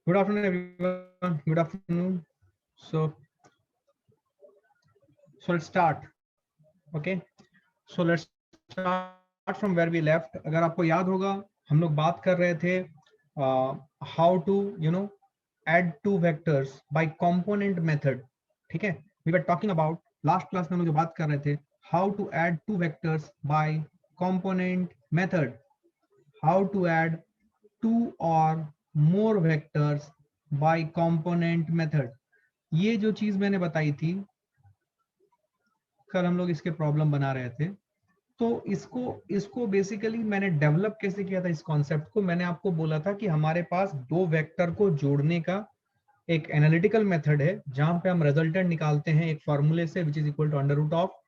Good afternoon, everyone. Good afternoon. So, let's start. Okay. So let's start from where we left. अगर आपको याद होगा, हम लोग बात कर रहे थे how to add two vectors by component method. ठीक है. We were talking about last class में हम लोग जो बात कर रहे थे how to add two vectors by component method. How to add two or more vectors by component method. ये जो चीज मैंने बताई थी, कल हम लोग इसके प्रॉब्लम बना रहे थे, तो इसको इसको बेसिकली मैंने डेवलप कैसे किया था। इस कॉन्सेप्ट को मैंने आपको बोला था कि हमारे पास दो वेक्टर को जोड़ने का एक एनालिटिकल मेथड है, जहां पे हम रिजल्टेंट निकालते हैं एक फॉर्मूले से, which is equal to under root of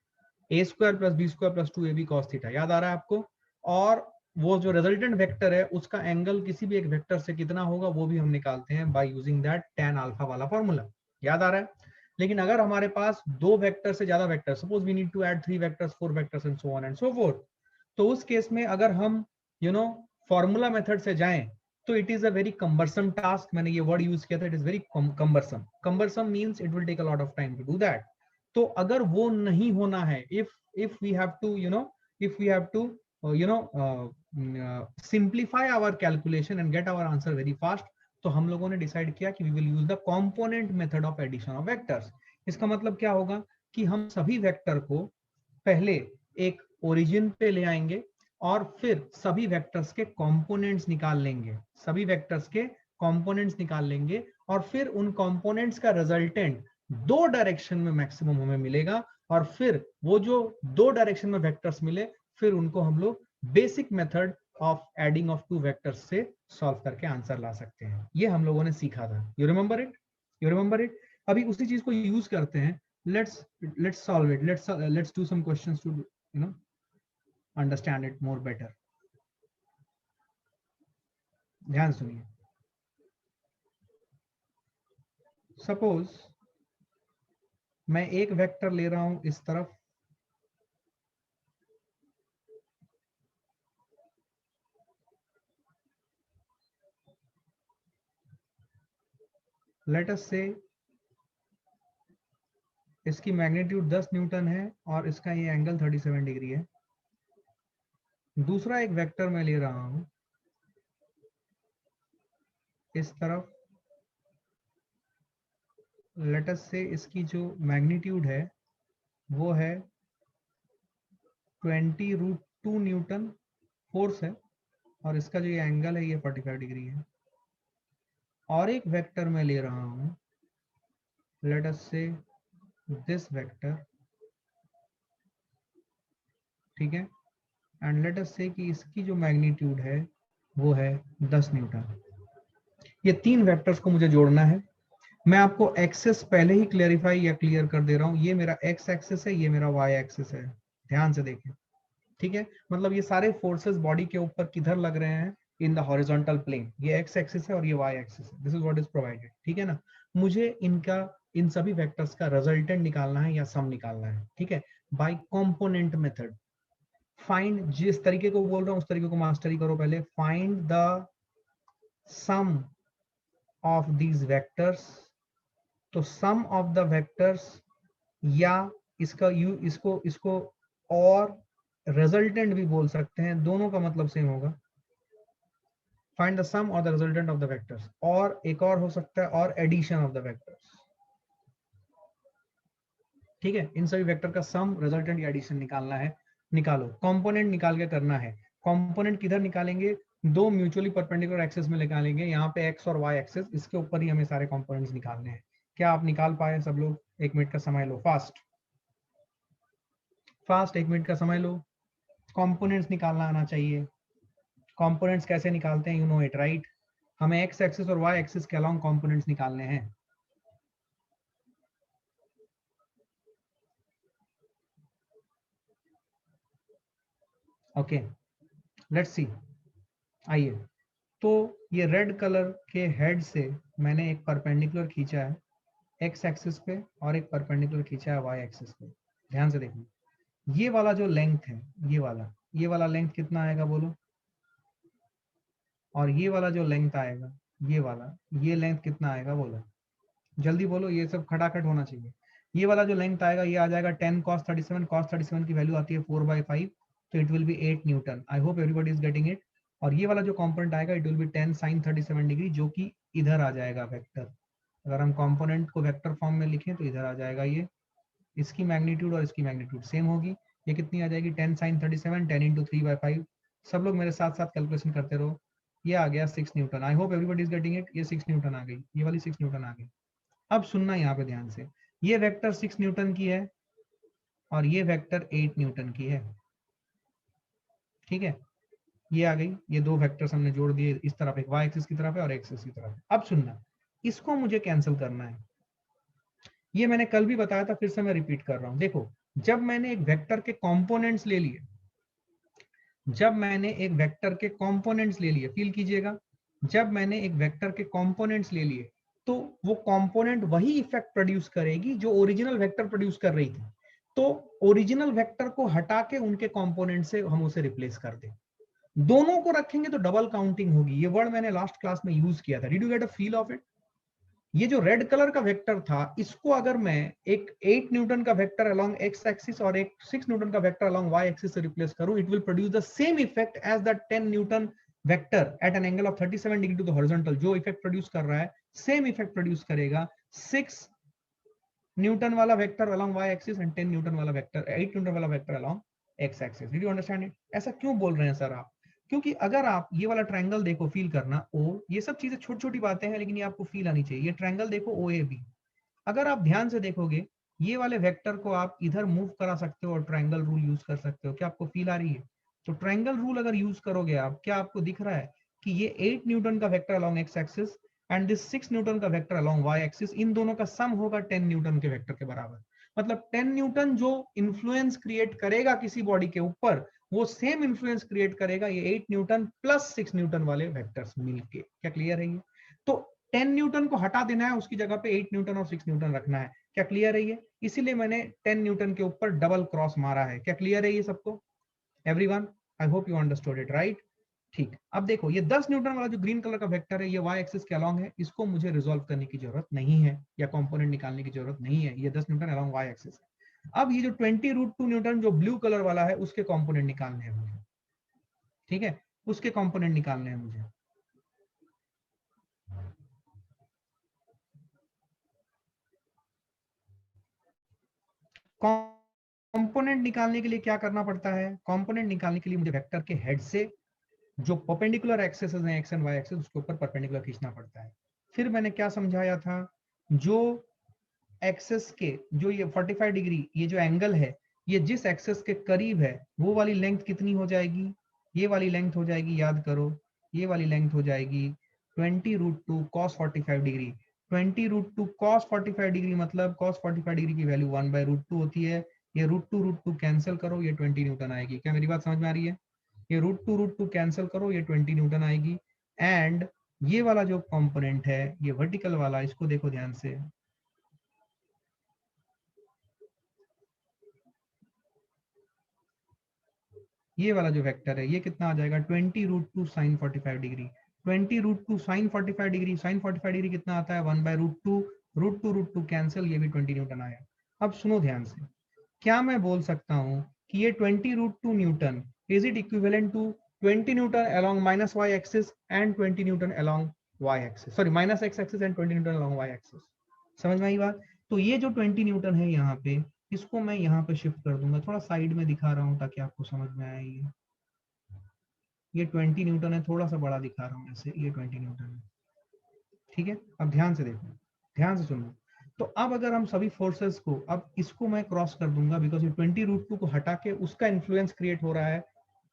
a square plus b square plus 2ab cos theta. याद आ रहा है आपको? और वो जो रिजल्टेंट वेक्टर है उसका एंगल किसी भी एक वेक्टर से कितना होगा वो भी हम निकालते हैं by using that tan alpha वाला फॉर्मूला। याद आ रहा है? लेकिन अगर हमारे पास दो वेक्टर से ज्यादा vector, suppose we need to add 3 vectors 4 vectors and so on and so forth, तो उस केस में अगर हम फॉर्मूला मेथड से जाएं तो it is a very cumbersome task. मैंने ये वर्ड यूज किया था, it is very cumbersome. Cumbersome means it will take a lot of time to do that. तो अगर वो नहीं होना है, if we have to if we have to simplify our calculation and get our answer very fast, तो हम लोगों ने डिसाइड किया कि we will use the component method of addition of vectors। इसका मतलब क्या होगा कि हम सभी वेक्टर को पहले एक ओरिजिन पे ले आएंगे और फिर सभी वेक्टर्स के कंपोनेंट्स निकाल लेंगे, सभी वेक्टर्स के कंपोनेंट्स निकाल लेंगे, और फिर उन कंपोनेंट्स का रिजल्टेंट दो डायरेक्शन में मैक्सिमम हमें मिलेगा, और फिर वो जो दो डायरेक्शन में वेक्टर्स मिले फिर उनको हम लोग basic method of adding of two vectors से सॉल्व करके आंसर ला सकते हैं। ये हम लोगों ने सीखा था। You remember it? You remember it? अभी उसी चीज को यूज करते हैं। let's solve it. Let's do some questions to understand it more better. ध्यान सुनिए। सपोज मैं एक वेक्टर ले रहा हूं इस तरफ, लेट अस से इसकी मैग्नीट्यूड 10 न्यूटन है और इसका ये एंगल 37 डिग्री है। दूसरा एक वेक्टर मैं ले रहा हूं इस तरफ, लेट अस से इसकी जो मैग्नीट्यूड है वो है 20√2 न्यूटन फोर्स है, और इसका जो ये एंगल है ये 45 डिग्री है। और एक वेक्टर मैं ले रहा हूं, late us say this vector, ठीक है, एंड लेट अस से कि इसकी जो मैग्नीट्यूड है वो है 10 न्यूटन। ये तीन वेक्टर्स को मुझे जोड़ना है। मैं आपको एक्सेस पहले ही क्लियरिफाई या क्लियर कर दे रहा हूं। ये मेरा एक्स एक्सेस है, ये मेरा वाई एक्सेस है। ध्यान से देखें, ठीक है। मतलब ये सारे फोर्सेस बॉडी के ऊपर किधर लग रहे हैं? In the horizontal plane. ये एक्स एक्सिस है और ये वाई एक्सिस है। This is what is provided, ठीक है ना। मुझे इन सभी वेक्टर्स का रिजल्टेंट निकालना है या सम निकालना है, ठीक है, बाय कंपोनेंट मेथड। फाइंड, जिस तरीके को बोल रहा हूं उस तरीके को मास्टरी करो पहले। Find the sum of these vectors. तो सम ऑफ द वेक्टर्स, या इसको इसको और रिजल्टेंट भी बोल सकते हैं, दोनों का मतलब सेम होगा। फाइंड द सम और the resultant of the vectors, और एक और हो सकता है और एडिशन ऑफ द वेक्टर्स, ठीक है। इन सभी वेक्टर का सम, रिजल्टेंट या एडिशन निकालना है। निकालो। कंपोनेंट निकाल के करना है। कंपोनेंट किधर निकालेंगे? दो म्यूचुअली परपेंडिकुलर एक्सेस में निकालेंगे। यहाँ पे एक्स और वाई एक्सेस, इसके ऊपर ही हमें सारे कंपोनेंट्स निकालने हैं। क्या आप निकाल पाए सब लोग? 1 मिनट का समय लो, फास्ट फास्ट, 1 मिनट का समय लो। कंपोनेंट्स निकालना आना चाहिए। कंपोनेंट्स कैसे निकालते हैं? You know it, right. हमें एक्स एक्सिस और वाई एक्सिस के अलोंग कंपोनेंट्स निकालने हैं। Okay, let's see. आइए, तो ये रेड कलर के हेड से मैंने एक परपेंडिकुलर खींचा है एक्स एक्सिस पे और एक परपेंडिकुलर खींचा है वाई एक्सिस पे। ध्यान से देखना, ये वाला जो लेंथ है, ये वाला लेंथ कितना आएगा बोलो? और ये वाला जो लेंथ आएगा ये वाला, ये लेंथ कितना आएगा बोलो, जल्दी बोलो, ये सब खटाखट होना चाहिए। ये वाला जो लेंथ आएगा ये आ जाएगा 10 cos 37, cos 37 की वैल्यू आती है 4/5, तो it will be 8 Newton. I hope everybody is getting it. और ये वाला जो कंपोनेंट आएगा it will be 10 sin 37 degree, जो कि इधर आ जाएगा वेक्टर। अगर हम कंपोनेंट को वेक्टर फॉर्म में लिखें तो इधर आ जाएगा ये, इसकी मैग्नीट्यूड और इसकी मैग्नीट्यूड सेम होगी। ये कितनी आ जाएगी 10 sin 37, 10 into 3/5। सब लोग मेरे साथ साथ कैलकुलेशन करते रहो। ये आ गया 6 Newton. I hope everybody is getting it. ये 6 न्यूटन आ गई, ये वाली 6 न्यूटन आ गई। अब सुनना यहाँ पे ध्यान से, ये वेक्टर 6 न्यूटन की है और ये वेक्टर 8 न्यूटन की है। ठीक है, ये आ गई, ये दो वेक्टर्स हमने जोड़ दिए, इस तरफ एक वाई एक्सिस की तरफ है और एक्सिस की तरफ। अब सुनना, इसको मुझे कैंसिल करना है। ये मैंने कल भी बताया था, फिर से मैं रिपीट कर रहा हूं। देखो, जब मैंने एक वेक्टर के कंपोनेंट्स ले लिए, जब मैंने एक वेक्टर के कंपोनेंट्स ले लिए, फील कीजिएगा, जब मैंने एक वेक्टर के कंपोनेंट्स ले लिए, तो वो कंपोनेंट वही इफेक्ट प्रोड्यूस करेगी जो ओरिजिनल वेक्टर प्रोड्यूस कर रही थी। तो ओरिजिनल वेक्टर को हटा के उनके कंपोनेंट से हम उसे रिप्लेस कर दें। दोनों को रखेंगे तो डबल काउंटिंग होगी। ये वर्ड मैंने लास्ट क्लास में यूज किया था। Did you get a feel of it? ये जो रेड कलर का वेक्टर था, इसको अगर मैं एक 8 न्यूटन का वेक्टर अलोंग एक्स एक्सिस और एक 6 न्यूटन का वेक्टर अलोंग वाई एक्सिस से रिप्लेस करूं, it will produce the same effect as the 10 newton vector at an angle of 37 degree to the horizontal. जो इफेक्ट प्रोड्यूस कर रहा है, सेम इफेक्ट प्रोड्यूस करेगा 6 न्यूटन वाला vector along Y axis and 10 newton वाला vector, 8 newton वाला vector along X axis. Did you understand it? ऐसा क्यों बोल रहे हैं सर आप? क्योंकि अगर आप ये वाला ट्रायंगल देखो, फील करना ओ, ये सब चीजें छोटी छोटी बातें हैं लेकिन ये आपको फील आनी चाहिए। ये ट्रायंगल देखो ओ ए बी, अगर आप ध्यान से देखोगे, ये वाले वेक्टर को आप इधर मूव करा सकते हो और ट्रायंगल रूल यूज कर सकते हो। क्या आपको फील आ रही है? तो ट्रायंगल रूल अगर यूज करोगे आप, क्या आपको दिख रहा है कि ये 8 न्यूटन का vector along X axis and this 6 newton का वेक्टर अलोंग वाई एक्सिस, इन दोनों का सम होगा 10 न्यूटन के वेक्टर के बराबर। मतलब 10 न्यूटन जो इन्फ्लुएंस क्रिएट करेगा किसी बॉडी के ऊपर, वो सेम इन्फ्लुएंस क्रिएट करेगा ये 8 न्यूटन प्लस 6 न्यूटन वाले वेक्टर्स मिलके। क्या क्लियर है ये? तो 10 न्यूटन को हटा देना है, उसकी जगह पे 8 न्यूटन और 6 न्यूटन रखना है। क्या क्लियर है ये? इसीलिए मैंने 10 न्यूटन के ऊपर डबल क्रॉस मारा है। क्या क्लियर है ये सबको? Everyone, I hope you understood it, right? ठीक, अब देखो, ये 10 न्यूटन वाला जो ग्रीन कलर का वेक्टर है, ये वाई एक्सिस के अलोंग है, इसको मुझे रिजोल्व करने की जरूरत नहीं है या कंपोनेंट निकालने की जरूरत नहीं है। ये 10 न्यूटन अलोंग वाई एक्सिस है। अब ये जो 20√2 न्यूटन जो ब्लू कलर वाला है, उसके कंपोनेंट निकालने हैं मुझे। ठीक है, उसके कंपोनेंट निकालने हैं मुझे। कंपोनेंट निकालने के लिए क्या करना पड़ता है? कंपोनेंट निकालने के लिए मुझे वेक्टर के हेड से जो परपेंडिकुलर एक्सेस हैं एक्स एंड वाई एक्सेस, उसके ऊपर परपेंडिकुलर खींचना पड़ता है। फिर मैंने क्या समझाया था, जो एक्सेस के जो ये 45 डिग्री ये जो एंगल है, ये जिस एक्सेस के करीब है वो वाली लेंथ कितनी हो जाएगी? ये वाली लेंथ हो जाएगी, याद करो, ये वाली लेंथ हो जाएगी 20√2 cos 45 डिग्री। 20√2 cos 45 डिग्री मतलब cos 45 डिग्री की वैल्यू 1/√2 होती है। ये √2 कैंसिल करो, ये 20 न्यूटन आएगी। क्या मेरी बात समझ में आ रही है? ये √2 कैंसिल करो, ये 20 न्यूटन आएगी। एंड ये वाला जो कंपोनेंट है, ये वर्टिकल वाला, इसको देखो ध्यान से, ये वाला जो वेक्टर है, ये कितना आ जाएगा 20√2 sin 45 degree. 20√2 sin 45 degree, sin 45 degree कितना आता है 1/√2, √2 कैंसिल, ये भी 20 न्यूटन आया। अब सुनो ध्यान से, क्या मैं बोल सकता हूं कि ये 20√2 newton is it equivalent to 20 newton along minus Y axis and 20 newton along Y axis, sorry minus X axis and 20 newton along Y axis? समझ में आई बात? तो ये जो 20 न्यूटन है यहाँ पे, इसको मैं यहाँ पे शिफ्ट कर दूंगा, थोड़ा साइड में दिखा रहा हूँ ताकि आपको समझ में आए। ये 20 न्यूटन है, थोड़ा सा बड़ा दिखा रहा हूँ ऐसे, ये 20 न्यूटन है। ठीक है, अब ध्यान से देखो, ध्यान से सुनो। तो अब अगर हम सभी फोर्सेस को, अब इसको मैं क्रॉस कर दूंगा बिकॉज ये 20√2 को हटा के उसका इन्फ्लुएंस क्रिएट हो रहा है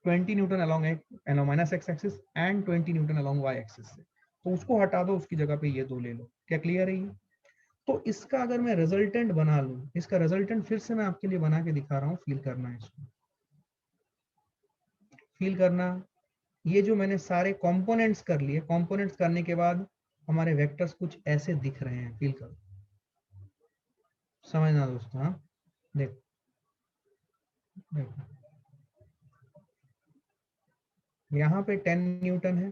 20 newton along minus X axis and 20 newton along Y axis से। तो उसको हटा दो, उसकी जगह पे ये दो ले लो। क्या क्लियर है ये? तो इसका अगर मैं रिजल्टेंट बना लूं, इसका रिजल्टेंट फिर से मैं आपके लिए बना के दिखा रहा हूँ, फील करना है इसको, फील करना। ये जो मैंने सारे कंपोनेंट्स कर लिए, कंपोनेंट्स करने के बाद हमारे वेक्टर्स कुछ ऐसे दिख रहे हैं, फील करो, समझना दोस्तों। हाँ, देखो देखो, यहाँ पे 10 न्यूटन है,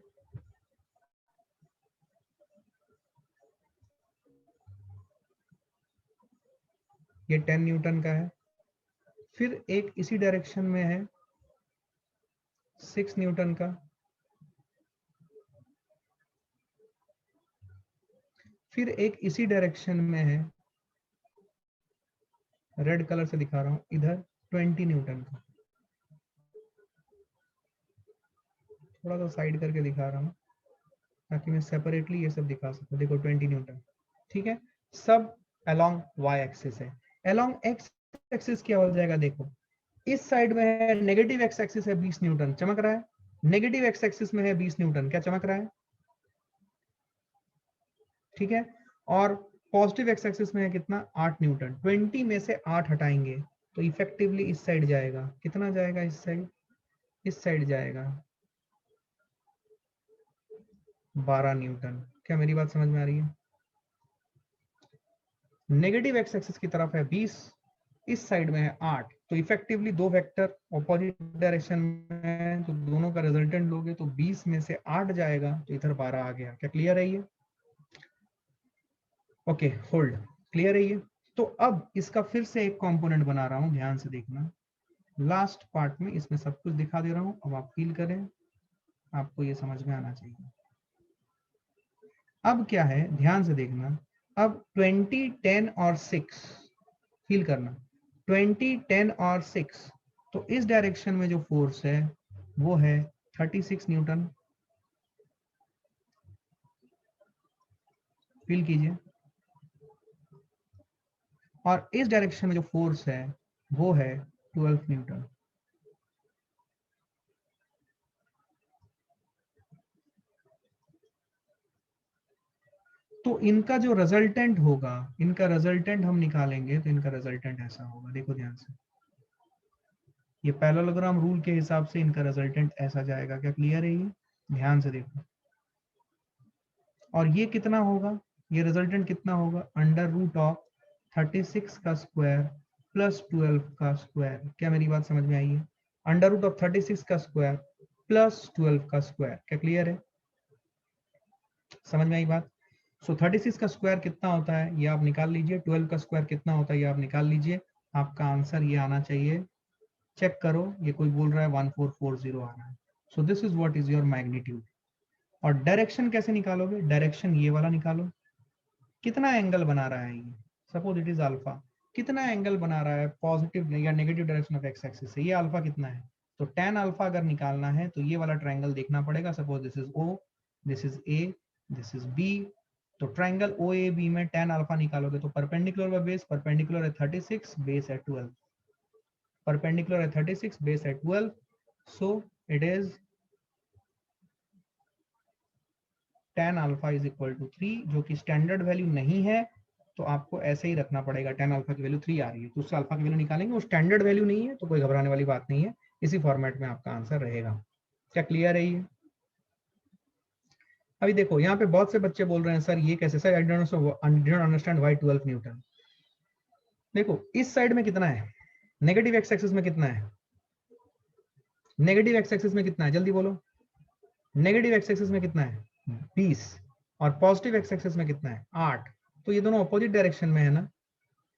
ये 10 न्यूटन का है। फिर एक इसी डायरेक्शन में है 6 न्यूटन का। फिर एक इसी डायरेक्शन में है, रेड कलर से दिखा रहा हूं, इधर 20 न्यूटन का। थोड़ा सा साइड करके दिखा रहा हूं ताकि मैं सेपरेटली ये सब दिखा सकूं। देखो 20 न्यूटन, ठीक है। सब अलोंग वाई एक्सिस है। अलोंग एक्स एक्सिस क्या हो जाएगा, देखो इस साइड में है नेगेटिव एक्स एक्सिस है 20 न्यूटन, चमक रहा है। नेगेटिव एक्स एक्सिस में है 20 न्यूटन, क्या चमक रहा है, ठीक है। और पॉजिटिव एक्स एक्सिस में है कितना, 8 न्यूटन। 20 में से 8 हटाएंगे तो इफेक्टिवली इस साइड जाएगा, कितना जाएगा इस साइड जाएगा 12 न्यूटन। क्या मेरी बात समझ में आ रही है? नेगेटिव एक्स एक्सिस की तरफ है 20, इस साइड में है 8, तो इफेक्टिवली दो वेक्टर ऑपोजिट डायरेक्शन में, तो दोनों का रिजल्टेंट लोगे तो 20 में से 8 जाएगा तो इधर 12 आ गया। क्या क्लियर है ये? ओके, होल्ड, क्लियर है ये? तो अब इसका फिर से एक कंपोनेंट बना रहा हूं, ध्यान से देखना। लास्ट पार्ट में इसमें सब कुछ दिखा दे रहा हूं, अब आप फील करें, आपको ये समझ में आना चाहिए। अब क्या है, ध्यान से देखना। अब 20, 10 और 6 फील करना, 20, 10 और 6, तो इस डायरेक्शन में जो फोर्स है वो है 36 न्यूटन। फील कीजिए। और इस डायरेक्शन में जो फोर्स है वो है 12 न्यूटन। तो इनका जो रिजल्टेंट होगा, इनका रिजल्टेंट हम निकालेंगे तो इनका रिजल्टेंट ऐसा होगा, देखो ध्यान से। ये पैरेललोग्राम रूल के हिसाब से इनका रिजल्टेंट ऐसा जाएगा। क्या क्लियर है ये? ध्यान से देखो। और ये कितना होगा, ये रिजल्टेंट कितना होगा, अंडर रूट ऑफ 36 का स्क्वायर प्लस 12 का स्क्वायर। क्या मेरी बात समझ में आई है? अंडर रूट ऑफ 36 का स्क्वायर प्लस 12 का स्क्वायर। क्या क्लियर है? समझ में आई बात? सो 36 का स्क्वायर कितना होता है ये आप निकाल लीजिए, 12 का स्क्वायर कितना होता है ये आप निकाल लीजिए। आपका आंसर ये आना चाहिए, चेक करो, ये कोई बोल रहा है 1440 आ रहा है। So this is what is your magnitude. और डायरेक्शन कैसे निकालोगे, डायरेक्शन ये वाला निकालो। कितना एंगल बना रहा है ये, सपोज इट इज अल्फा, कितना एंगल बना रहा है पॉजिटिव या negative direction of x axis से, ये अल्फा कितना है। तो tan अल्फा अगर निकालना है तो ये वाला ट्रायंगल देखना पड़ेगा। Suppose this is O, this is A, this is B। तो ट्रायंगल OAB में tan अल्फा निकालोगे तो परपेंडिकुलर बाय बेस, परपेंडिकुलर है 36, बेस है 12, परपेंडिकुलर है 36, बेस है 12। So it is tan alpha is equal to 3, जो कि स्टैंडर्ड वैल्यू नहीं है तो आपको ऐसे ही रखना पड़ेगा। tan अल्फा की वैल्यू 3 आ रही है तो उससे अल्फा की वैल्यू निकालेंगे, वो स्टैंडर्ड वैल्यू नहीं है तो कोई घबराने वाली बात नहीं है, इसी फॉर्मेट में आपका आंसर रहेगा। क्या क्लियर है ये? अभी देखो यहाँ पे बहुत से बच्चे बोल रहे हैं सर ये कैसे, sir I don't understand why 12 Newton. देखो इस साइड में कितना है, नेगेटिव एक्स एक्सिस में कितना है, नेगेटिव एक्स एक्सिस में कितना है, जल्दी बोलो। नेगेटिव एक्स एक्सिस में कितना है 20, और पॉजिटिव एक्स एक्सिस में कितना है 8। तो ये दोनों अपोजिट डायरेक्शन में है ना,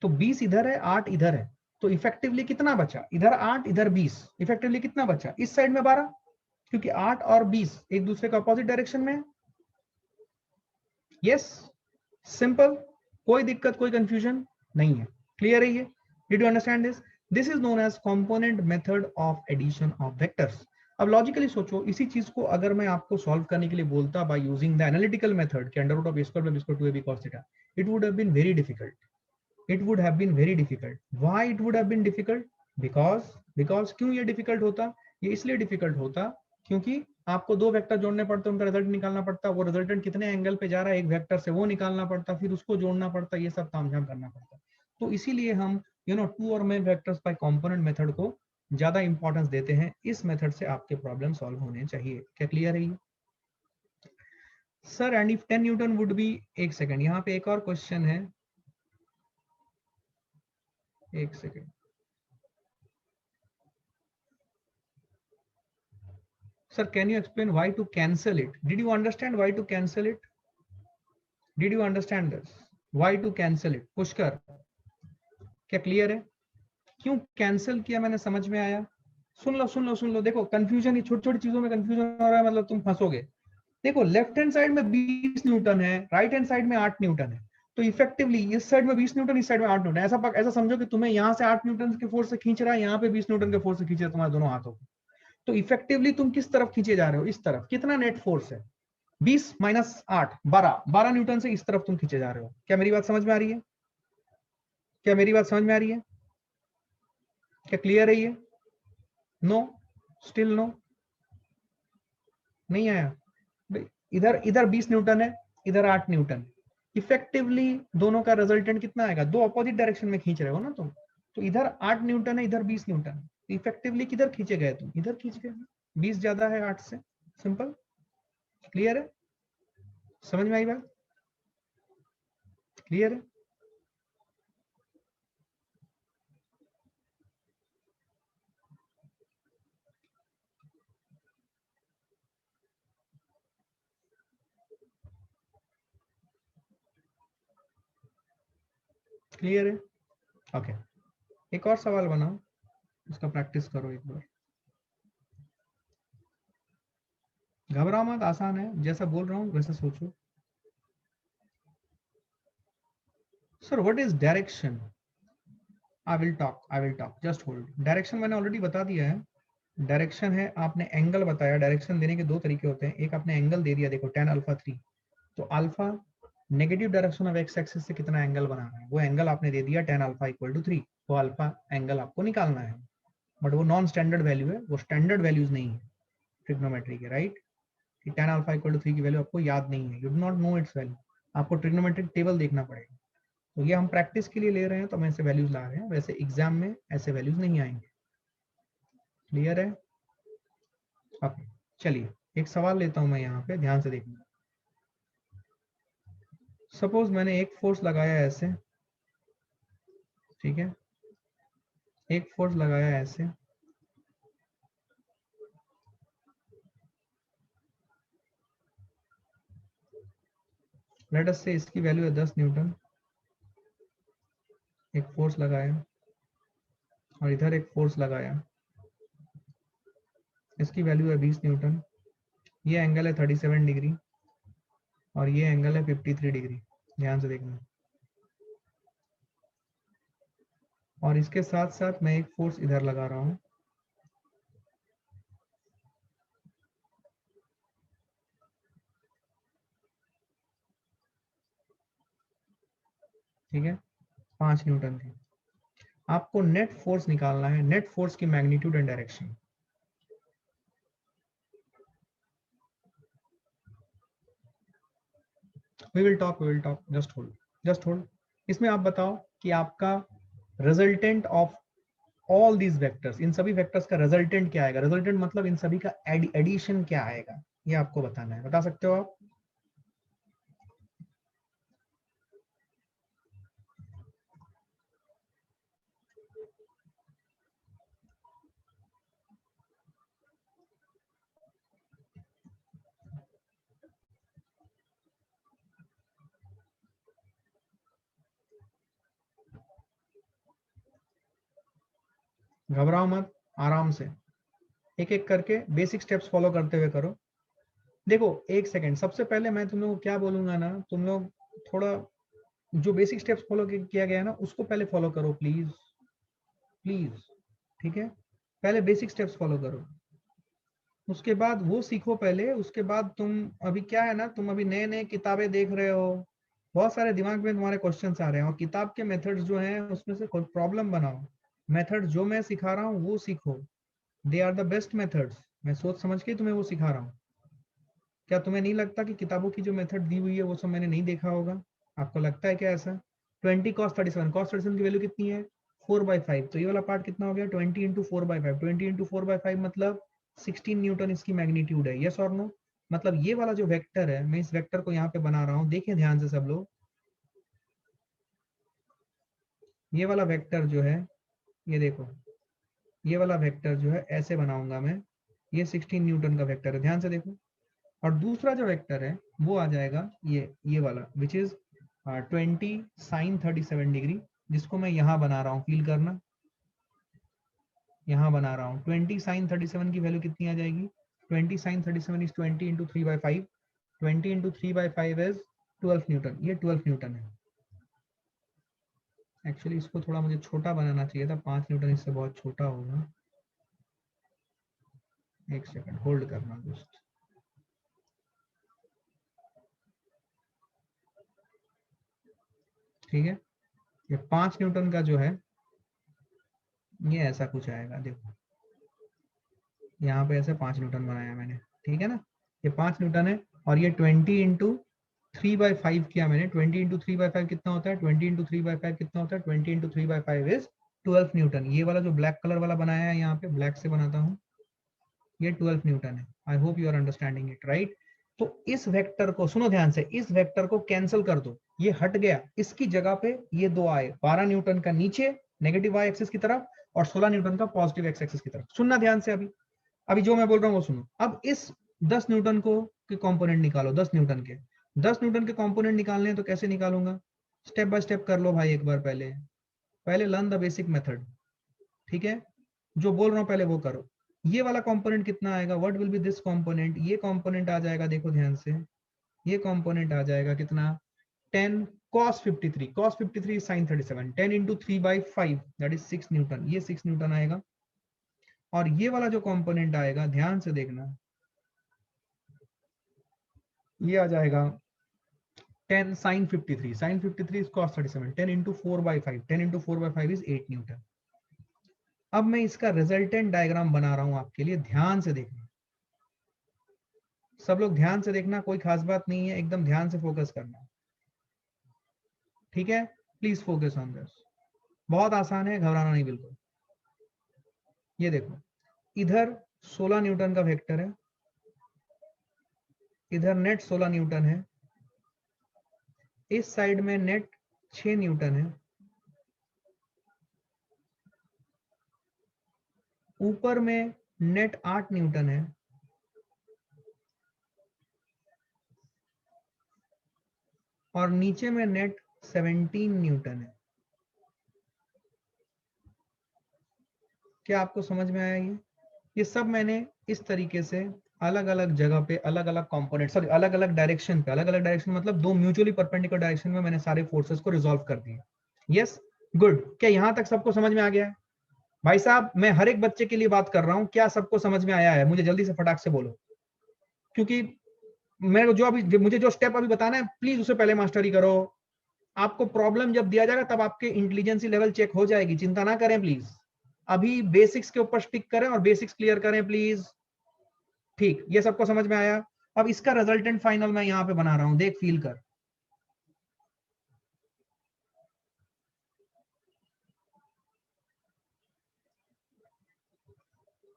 तो 20 इधर है 8 इधर है, तो इफेक्टिवली कितना बचा, इधर 8 इधर 20, इफेक्टिवली कितना बचा, इस साइड में 12, क्योंकि 8 और 20 एक दूसरे का अपोजिट डायरेक्शन में है। यस, सिंपल, कोई दिक्कत कोई कंफ्यूजन नहीं है, क्लियर है ये? Did you understand this? This is known as component method of addition of vectors. अब लॉजिकली सोचो, इसी चीज को अगर मैं आपको सॉल्व करने के लिए बोलता by using the analytical method के under root of a square plus b square 2ab cos theta, it would have been very difficult. It would have been very difficult. Why it would have been difficult? because क्यों ये difficult होता, ये इसलिए difficult होता क्योंकि आपको दो vector जोड़ने पड़ते, उनका रिजल्ट निकालना पड़ता, वो रिजल्टेंट कितने एंगल पे जा रहा है एक वेक्टर से वो निकालना पड़ता, फिर उसको जोड़ना पड़ता, ये सब तामझाम करना पड़ता। तो इसीलिए हम टू और main vectors bye component method को ज्यादा इंपॉर्टेंस देते हैं। इस मेथड से आपके प्रॉब्लम सॉल्व होने चाहिए। क्या क्लियर है ये? Sir and if 10 Newton would be, एक सेकंड, यहाँ पे एक और क्वेश्चन है, एक second. Sir, can you explain why to cancel it? Did you understand why to cancel it? Did you understand this? Why to cancel it? Pushkar. क्या clear है? क्यों कैंसिल किया मैंने समझ में आया? सुन लो सुन लो सुन लो, देखो कंफ्यूजन, ये छोटी छोटी चीजों में कंफ्यूजन हो रहा है, मतलब तुम फंसोगे। देखो लेफ्ट हैंड साइड में 20 न्यूटन है, राइट हैंड साइड में 8 न्यूटन है, तो इफेक्टिवली इस साइड में 20 न्यूटन, इस साइड में 8 न्यूटन, ऐसा समझो कि तुम्हें यहाँ से 8 न्यूटन के फोर्स से खींच रहा है, यहाँ पे 20 न्यूटन के फोर्स से खींच रहा है तुम्हारे दोनों हाथों को। तो इफेक्टिवली तुम किस तरफ खींचे जा रहे हो? इस तरफ। कितना नेट फोर्स है? 20 माइनस 8, 12 न्यूटन से इस तरफ तुम खींचे जा रहे हो। क्या मेरी बात समझ में आ रही है? क्या मेरी बात समझ में आ रही है? क्या क्लियर है ये? नो? Still no? नहीं आया? इधर इधर 20 न्यूटन है, इधर 8 न्यूटन। इफेक्टिवली दोनों का रिजल्टेंट कितना आएगा? दो अपोजिट डायरेक्शन में खींच रहे हो ना तुम, तो इधर 8 न्यूटन है, इधर 20 न्यूटन। इफेक्टिवली किधर खींचे गए तुम? इधर खींच गए। 20 ज्यादा है 8 से। सिंपल। क्लियर है? समझ में आई बात? क्लियर है? क्लियर है? ओके, एक और सवाल बनाओ, उसका प्रैक्टिस करो एक बार। घबराओ मत, आसान है, जैसा बोल रहा हूं वैसे सोचो। Sir what is direction? I will talk, just hold. Direction मैंने ऑलरेडी बता दिया है। डायरेक्शन है, आपने एंगल बताया। डायरेक्शन देने के दो तरीके होते हैं। एक आपने एंगल दे दिया, देखो tan अल्फा 3, तो alpha negative direction of x axis से कितना एंगल बनाना है, वो एंगल आपने दे दिया tan अल्फा इक्वल टू 3। तो अल्फा एंगल आपको निकालना है, बट वो नॉन स्टैंडर्ड वैल्यू है, वो स्टैंडर्ड वैल्यूज नहीं है ट्रिग्नोमेट्री के, राइट? कि tan अल्फा इक्वल टू 3 की वैल्यू आपको याद नहीं है, you do not know it's value, आपको ट्रिग्नोमेट्रिक टेबल देखना पड़ेगा। तो ये हम प्रैक्टिस के लिए ले रहे हैं, तो हम ऐसे वैल्यूज ला रहे हैं, वैसे एग्जाम में ऐसे वैल्यूज नहीं आएंगे। क्लियर है? ओके, चलिए एक सवाल लेता हूं मैं यहाँ पे, ध्यान से देखना। सपोज मैंने एक फोर्स लगाया ऐसे, ठीक है, एक फोर्स लगाया ऐसे, लेट अस से इसकी वैल्यू है 10 न्यूटन। एक फोर्स लगाया और इधर एक फोर्स लगाया, इसकी वैल्यू है 20 न्यूटन। ये एंगल है 37 डिग्री और ये एंगल है 53 डिग्री। ध्यान से देखना। और इसके साथ साथ मैं एक फोर्स इधर लगा रहा हूं, ठीक है, 5 न्यूटन की। आपको नेट फोर्स निकालना है, नेट फोर्स की magnitude and direction. We will talk, just hold. इसमें आप बताओ कि आपका resultant of all these vectors, इन सभी वेक्टर्स का रिजल्टेंट क्या आएगा? रिजल्टेंट मतलब इन सभी का एडिशन क्या आएगा, ये आपको बताना है। बता सकते हो आप? घबराओ मत, आराम से एक एक करके बेसिक स्टेप्स फॉलो करते हुए करो। देखो एक सेकेंड, सबसे पहले मैं तुम लोग को क्या बोलूंगा ना, तुम लोग थोड़ा जो बेसिक स्टेप्स फॉलो किया गया है ना, उसको पहले फॉलो करो प्लीज, प्लीज, ठीक है? पहले बेसिक स्टेप्स फॉलो करो, उसके बाद वो सीखो पहले, उसके बाद तुम, अभी क्या है ना, तुम अभी नए नए किताबें देख रहे हो, बहुत सारे दिमाग में तुम्हारे क्वेश्चंस आ रहे हैं, और किताब के मेथड्स जो हैं उसमें से कोई प्रॉब्लम बनाओ। मेथड जो मैं सिखा रहा हूँ वो सीखो, they are the best methods. मैं सोच समझ के तुम्हें वो सिखा रहा हूँ। क्या तुम्हें नहीं लगता कि किताबों की जो मेथड दी हुई है वो सब मैंने नहीं देखा होगा? आपको लगता है क्या ऐसा? 20 cos 37 की वैल्यू कितनी है? 4/5। तो ये वाला पार्ट कितना हो गया? 20 इंटू 4/5। 20 इंटू 4/5 मतलब 16 न्यूटन इसकी मैग्नीट्यूड है, यस और नो? मतलब ये वाला जो वेक्टर है, मैं इस वेक्टर को यहाँ पे बना रहा हूँ, देखिए ध्यान से सब लोग। ये वाला वेक्टर जो है, ये देखो, ये वाला वेक्टर जो है ऐसे बनाऊंगा मैं, ये 16 न्यूटन का वेक्टर है, ध्यान से देखो। और दूसरा जो वेक्टर है वो आ जाएगा ये वाला, विच इज 20 sin 37 डिग्री। जिसको मैं यहाँ बना रहा हूँ, फील करना, यहाँ बना रहा हूँ। 20 sin 37 की वैल्यू कितनी आ जाएगी? 20 sin 37 is 20 into 3/5। 20 into 3/5 is 12 Newton. ये 12 न्यूटन है। एक्चुअली इसको थोड़ा मुझे छोटा बनाना चाहिए था, 5 न्यूटन इससे बहुत छोटा होगा। एक सेकंड होल्ड करना दोस्त। ठीक है, ये 5 न्यूटन का जो है ये ऐसा कुछ आएगा। देखो यहाँ पे ऐसे 5 न्यूटन बनाया मैंने, ठीक है ना, ये 5 न्यूटन है। और ये 20 इंटू 3/5 किया मैंने। 20 इंटू 3/5 कितना होता है? 20 इंटू 3/5 कितना होता है? 20 इंटू 3/5 इज 12 न्यूटन। ये वाला जो ब्लैक कलर वाला बनाया है, यहाँ पे ब्लैक से बनाता हूँ, ये 12 न्यूटन है। I hope you are understanding it, right? तो इस वेक्टर को सुनो ध्यान से, इस वेक्टर को कैंसिल कर दो, ये हट गया, इसकी जगह पे ये दो आए, 12 न्यूटन का नीचे नेगेटिव वाई एक्सिस की तरफ और 16 न्यूटन का पॉजिटिव एक्स एक्सिस की तरफ। सुनना ध्यान से, अभी अभी जो मैं बोल रहा हूँ वो सुनो। अब इस 10 न्यूटन को के कंपोनेंट निकालो, 10 न्यूटन के। 10 न्यूटन के कंपोनेंट निकालने हैं तो कैसे निकालूंगा? स्टेप बाय स्टेप कर लो भाई, एक बार पहले पहले लर्न द बेसिक मेथड, ठीक है? जो बोल रहा हूँ पहले वो करो। ये वाला कंपोनेंट कितना आएगा? What will be this component? ये कंपोनेंट आ जाएगा, देखो ध्यान से, ये कंपोनेंट आ जाएगा कितना? 10 cos 53। cos 53 sin 37। 10 into 3/5 that is 6 Newton. ये 6 न्यूटन आएगा। और ये वाला जो कंपोनेंट आएगा, ध्यान से देखना, ये आ जाएगा 10 sin 53। sin 53 is cos 37। 10 into 4/5। 10 into 4/5 is 8 Newton. अब मैं इसका रिजल्टेंट डायग्राम बना रहा हूं आपके लिए, ध्यान से देखना। सब लोग ध्यान से देखना, कोई खास बात नहीं है, एकदम ध्यान से फोकस करना, ठीक है? Please focus on this. बहुत आसान है, घबराना नहीं बिल्कुल। ये देखो, इधर 16 न्यूटन का वेक्टर है, इधर नेट 16 न्यूटन है, इस साइड में नेट 6 न्यूटन है, ऊपर में नेट 8 न्यूटन है, और नीचे में नेट 17 न्यूटन है। क्या आपको समझ में आया? ये सब मैंने इस तरीके से अलग अलग जगह पे अलग अलग कंपोनेंट, सॉरी अलग अलग डायरेक्शन पे, अलग अलग डायरेक्शन मतलब दो म्यूचुअली परपेंडिकुलर डायरेक्शन में मैंने सारे फोर्सेस को रिजॉल्व कर दिए। Yes, good. क्या यहां तक सबको समझ में आ गया है? भाई साहब, मैं हर एक बच्चे के लिए बात कर रहा हूं, क्या सबको समझ में आया है? मुझे जल्दी से फटाक से बोलो, क्योंकि मेरे जो अभी मुझे जो स्टेप अभी बताना है, प्लीज उसे पहले मास्टरी करो। आपको प्रॉब्लम जब दिया जाएगा तब आपके इंटेलिजेंसी लेवल चेक हो जाएगी, चिंता ना करें प्लीज। अभी बेसिक्स के ऊपर स्टिक करें और बेसिक्स क्लियर करें प्लीज। ठीक, ये सबको समझ में आया? अब इसका रिजल्टेंट फाइनल मैं यहां पे बना रहा हूं, देख फील कर।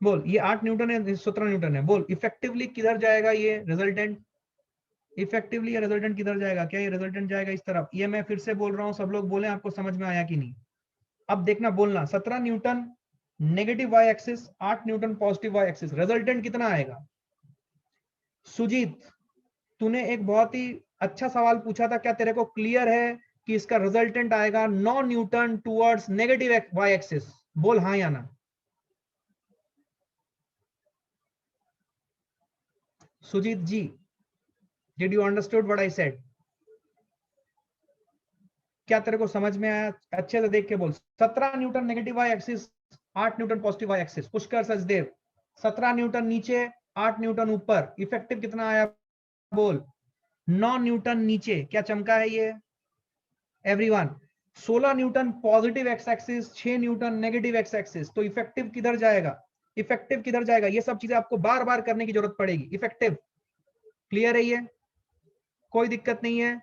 बोल, ये 8 न्यूटन है, 17 न्यूटन है, बोल इफेक्टिवली किधर जाएगा ये रिजल्टेंट? इफेक्टिवली ये रिजल्टेंट किधर जाएगा? क्या ये रिजल्टेंट जाएगा इस तरफ? ये मैं फिर से बोल रहा हूं, सब लोग बोले आपको समझ में आया कि नहीं? अब देखना, बोलना 17 newton negative Y axis, 8 newton positive Y axis, resultant कितना आएगा? सुजीत, तूने एक बहुत ही अच्छा सवाल पूछा था, क्या तेरे को क्लियर है कि इसका रिजल्टेंट आएगा 9 newton towards negative Y axis? बोल हाँ या ना। Sujeet ji, did you understood what I said? क्या तेरे को समझ में आया? अच्छे से देख के बोल। 17 newton negative Y axis, 8 newton positive Y axis. Pushkar Sachdev, 17 newton नीचे, 8 न्यूटन ऊपर, इफेक्टिव कितना आया? बोल। 9 न्यूटन नीचे, क्या चमका है ये? Everyone, 16 Newton positive x axis, 6 Newton negative x axis. तो इफेक्टिव किधर जाएगा? इफेक्टिव किधर जाएगा? ये सब चीजें आपको बार बार करने की जरूरत पड़ेगी। इफेक्टिव क्लियर है? ये कोई दिक्कत नहीं है?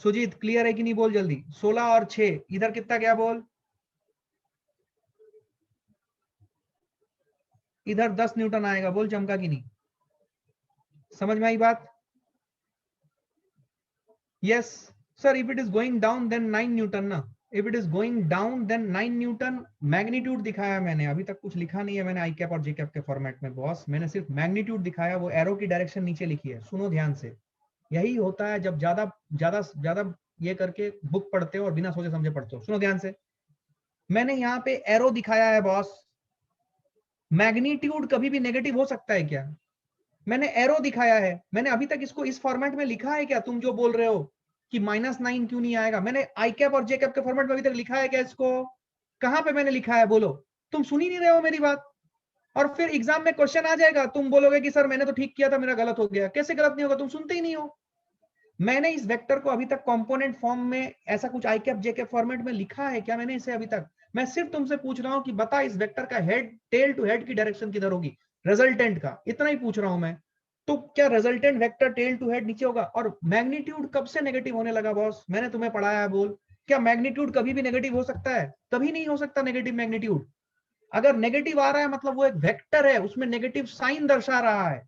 सुजीत क्लियर है कि नहीं? बोल जल्दी। 16 और 6 इधर कितना गया? बोल। इधर 10 न्यूटन आएगा। बोल चमका कि नहीं? समझ में आई बात? Yes sir, if it is going down then 9 newton ना। If it is going down then 9 newton. Magnitude दिखाया मैंने, अभी तक कुछ लिखा नहीं है मैंने आई कैप और जे कैप के फॉर्मेट में बॉस, मैंने सिर्फ मैग्नीट्यूड दिखाया, वो एरो की डायरेक्शन नीचे लिखी है। सुनो ध्यान से, यही होता है जब ज्यादा ज्यादा ज्यादा ये करके बुक पढ़ते हो और बिना सोचे समझे पढ़ते हो। सुनो ध्यान से, मैंने यहाँ पे एरो दिखाया है बॉस। मैग्नीट्यूड कभी भी नेगेटिव हो सकता है क्या? मैंने एरो दिखाया है। मैंने अभी तक इसको इस फॉर्मेट में लिखा है क्या? तुम जो बोल रहे हो कि -9 क्यों नहीं आएगा, मैंने आई कैप और जे कैप के फॉर्मेट में अभी तक लिखा है क्या इसको? कहां पे मैंने लिखा है बोलो? तुम सुन ही नहीं रहे हो मेरी बात। और फिर एग्जाम में क्वेश्चन आ जाएगा, तुम बोलोगे कि सर मैंने तो ठीक किया था, मेरा गलत हो गया। कैसे गलत नहीं होगा? तुम सुनते ही नहीं हो। मैंने इस वेक्टर को अभी तक कंपोनेंट फॉर्म में ऐसा कुछ आई कैप जे कैप फॉर्मेट में लिखा है क्या मैंने इसे अभी तक? मैं सिर्फ तुमसे पूछ रहा हूं कि बता इस वेक्टर का हेड टेल टू हेड की डायरेक्शन किधर होगी, रिजल्टेंट का, इतना ही पूछ रहा हूं मैं। तो क्या resultant vector tail to head नीचे होगा? और मैग्नीट्यूड कब से नेगेटिव होने लगा बॉस? मैंने तुम्हें पढ़ाया है, बोल। क्या मैग्नीट्यूड कभी भी नेगेटिव हो सकता है? कभी नहीं हो सकता नेगेटिव मैग्नीट्यूड। अगर नेगेटिव आ रहा है मतलब वो एक वेक्टर है, उसमें नेगेटिव साइन दर्शा रहा है।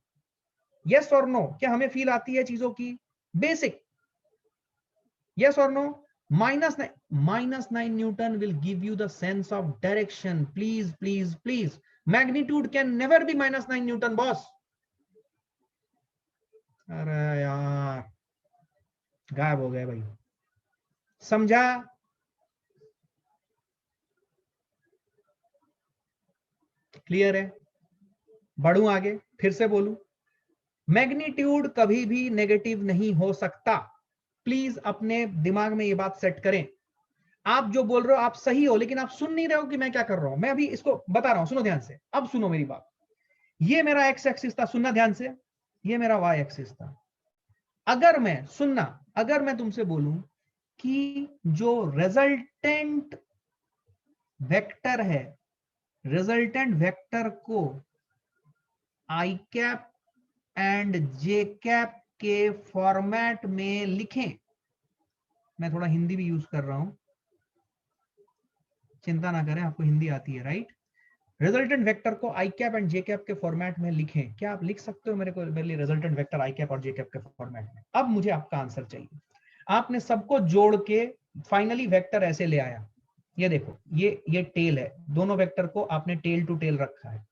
यस और नो? क्या हमें फील आती है चीजों की basic? Yes or no? -9 Newton will give you the sense of direction. Please, please, please. Magnitude can never be -9 Newton, boss. अरे यार, गायब हो गए भाई। समझा? क्लियर है? बढ़ूं आगे, फिर से बोलूं, मैग्नीट्यूड कभी भी नेगेटिव नहीं हो सकता। प्लीज अपने दिमाग में ये बात सेट करें। आप जो बोल रहे हो आप सही हो, लेकिन आप सुन नहीं रहे हो कि मैं क्या कर रहा हूं। मैं अभी इसको बता रहा हूं, सुनो ध्यान से। अब सुनो मेरी बात। ये मेरा एक्स एक्सिस था, सुनना ध्यान से। ये मेरा वाई एक्सिस था। अगर मैं, सुनना, अगर मैं तुमसे बोलूं कि जो रिजल्टेंट वेक्टर है, रिजल्टेंट वेक्टर को आई कैप एंड जे कैप के फॉर्मेट में लिखें। मैं थोड़ा हिंदी भी यूज कर रहा हूं, चिंता ना करें, आपको हिंदी आती है, राइट? रिजल्टेंट वेक्टर को आई कैप एंड जे कैप के फॉर्मेट में लिखें। क्या आप लिख सकते हो मेरे लिए रिजल्टेंट वेक्टर आई कैप और जे कैप के फॉर्मेट में? अब मुझे आपका आंसर चाहिए। आपने सबको जोड़ के फाइनली वेक्टर ऐसे ले आया। ये देखो, ये टेल है, दोनों वेक्टर को आपने टेल टू टेल रखा है।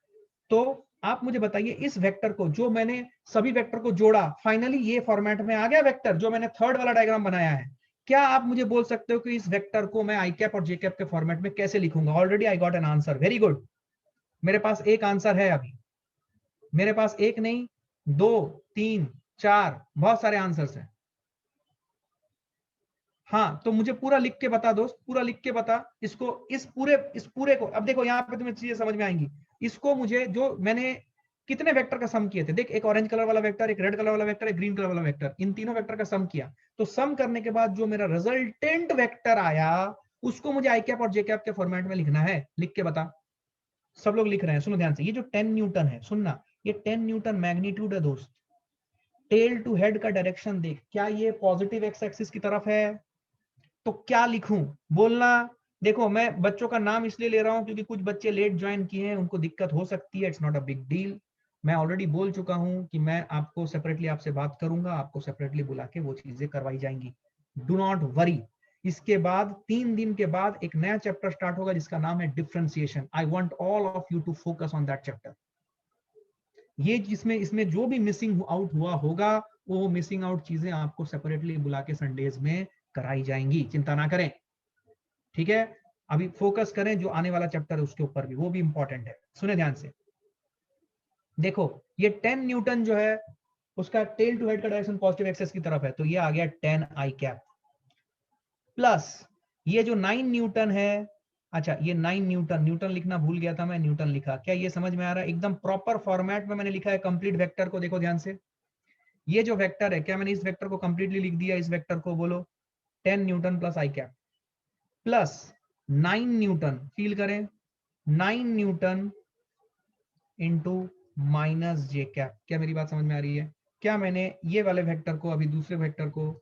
तो आप मुझे बताइए, इस वेक्टर को जो मैंने सभी वेक्टर को जोड़ा, फाइनली ये फॉर्मेट में आ गया वेक्टर, जो मैंने थर्ड वाला डायग्राम बनाया है। क्या आप मुझे बोल सकते हो कि इस वेक्टर को मैं आई कैप और जे कैप के फॉर्मेट में कैसे लिखूंगा? Already I got an answer, very good. मेरे पास एक आंसर है अभी। मेरे पास एक नहीं, 2, 3, 4, बहुत सारे आंसर्स हैं। हाँ, तो मुझे पूरा लिख के बता दोस्त, पूरा लिख के बता इसको, इस पूरे को। अब देखो यहाँ पे तुम्हें चीजें समझ में आएंगी। इसको मुझे, जो मैंने कितने वेक्टर का सम किए थे, देख, एक ऑरेंज कलर वाला वेक्टर, एक रेड कलर वाला वेक्टर, एक ग्रीन कलर वाला वेक्टर, इन तीनों वेक्टर का सम किया। तो सम करने के बाद जो मेरा रिजल्टेंट वेक्टर आया, उसको मुझे आई कैप और जे कैप के फॉर्मेट में लिखना है। लिख के बता। सब लोग लिख रहे हैं, सुनो ध्यान से। ये जो 10 न्यूटन है, सुनना, ये 10 न्यूटन मैग्नीट्यूड है दोस्त। टेल टू हेड का डायरेक्शन देख, क्या ये पॉजिटिव एक्स एक्सिस की तरफ है? तो क्या लिखूं, बोलना। देखो, मैं बच्चों का नाम इसलिए ले रहा हूं क्योंकि कुछ बच्चे लेट ज्वाइन किए हैं, उनको दिक्कत हो सकती है। It's not a big deal. मैं ऑलरेडी बोल चुका हूं कि मैं आपको सेपरेटली आपसे बात करूंगा, आपको सेपरेटली बुला के वो चीजें करवाई जाएंगी। Do not worry. इसके बाद 3 दिन के बाद एक नया चैप्टर स्टार्ट होगा जिसका नाम है differentiation. I want all of you to focus on that chapter. ये जिसमें, इसमें जो भी मिसिंग आउट हुआ होगा, वो मिसिंग आउट चीजें आपको सेपरेटली बुला के संडेज में कराई जाएंगी, चिंता ना करें। ठीक है, अभी फोकस करें जो आने वाला चैप्टर है उसके ऊपर भी, वो भी इंपॉर्टेंट है। सुने ध्यान से। देखो, ये 10 न्यूटन जो है, उसका टेल टू हेड का डायरेक्शन पॉजिटिव एक्सेस की तरफ है, तो ये आ गया 10 आई कैप। प्लस ये जो 9 न्यूटन है, अच्छा ये 9 न्यूटन, न्यूटन लिखना भूल गया था मैं, न्यूटन लिखा। क्या ये समझ में आ रहा है? एकदम प्रॉपर फॉर्मेट में मैंने लिखा है कंप्लीट वेक्टर को। देखो ध्यान से, ये जो वेक्टर है, क्या मैंने इस वेक्टर को कंप्लीटली लिख दिया? इस वेक्टर को बोलो 10 न्यूटन प्लस आई कैप प्लस 9 न्यूटन, फील करें, 9 Newton into minus J cap. क्या मेरी बात समझ में आ रही है? क्या मैंने ये वाले वेक्टर को, अभी दूसरे वेक्टर को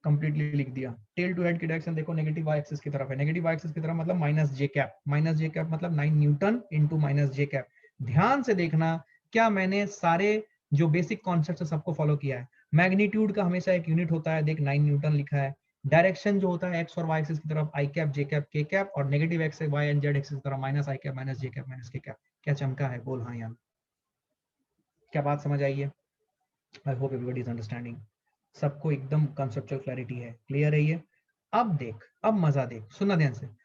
कंप्लीटली लिख दिया? टेल टू हेड की डायरेक्शन देखो नेगेटिव वाई एक्सिस की तरफ है, नेगेटिव वाई एक्सिस की तरफ मतलब minus J cap, minus J cap मतलब 9 Newton into minus J cap. ध्यान से देखना, क्या मैंने सारे जो बेसिक कॉन्सेप्ट है सबको फॉलो किया है? मैग्नीट्यूड का हमेशा एक यूनिट होता है, देख 9 न्यूटन लिखा है। डायरेक्शन जो होता है एक्स और वाई एक्सिस की तरफ I cap J cap K cap, और negative X Y and Z axis की तरफ minus I cap minus J cap minus K cap. क्या चमका है? बोल हाँ या? क्या बात समझ आई है? I hope everybody is understanding. सबको एकदम कंसेप्चुअल क्लैरिटी है, क्लियर है ये? अब देख, अब मजा देख, सुनना ध्यान से।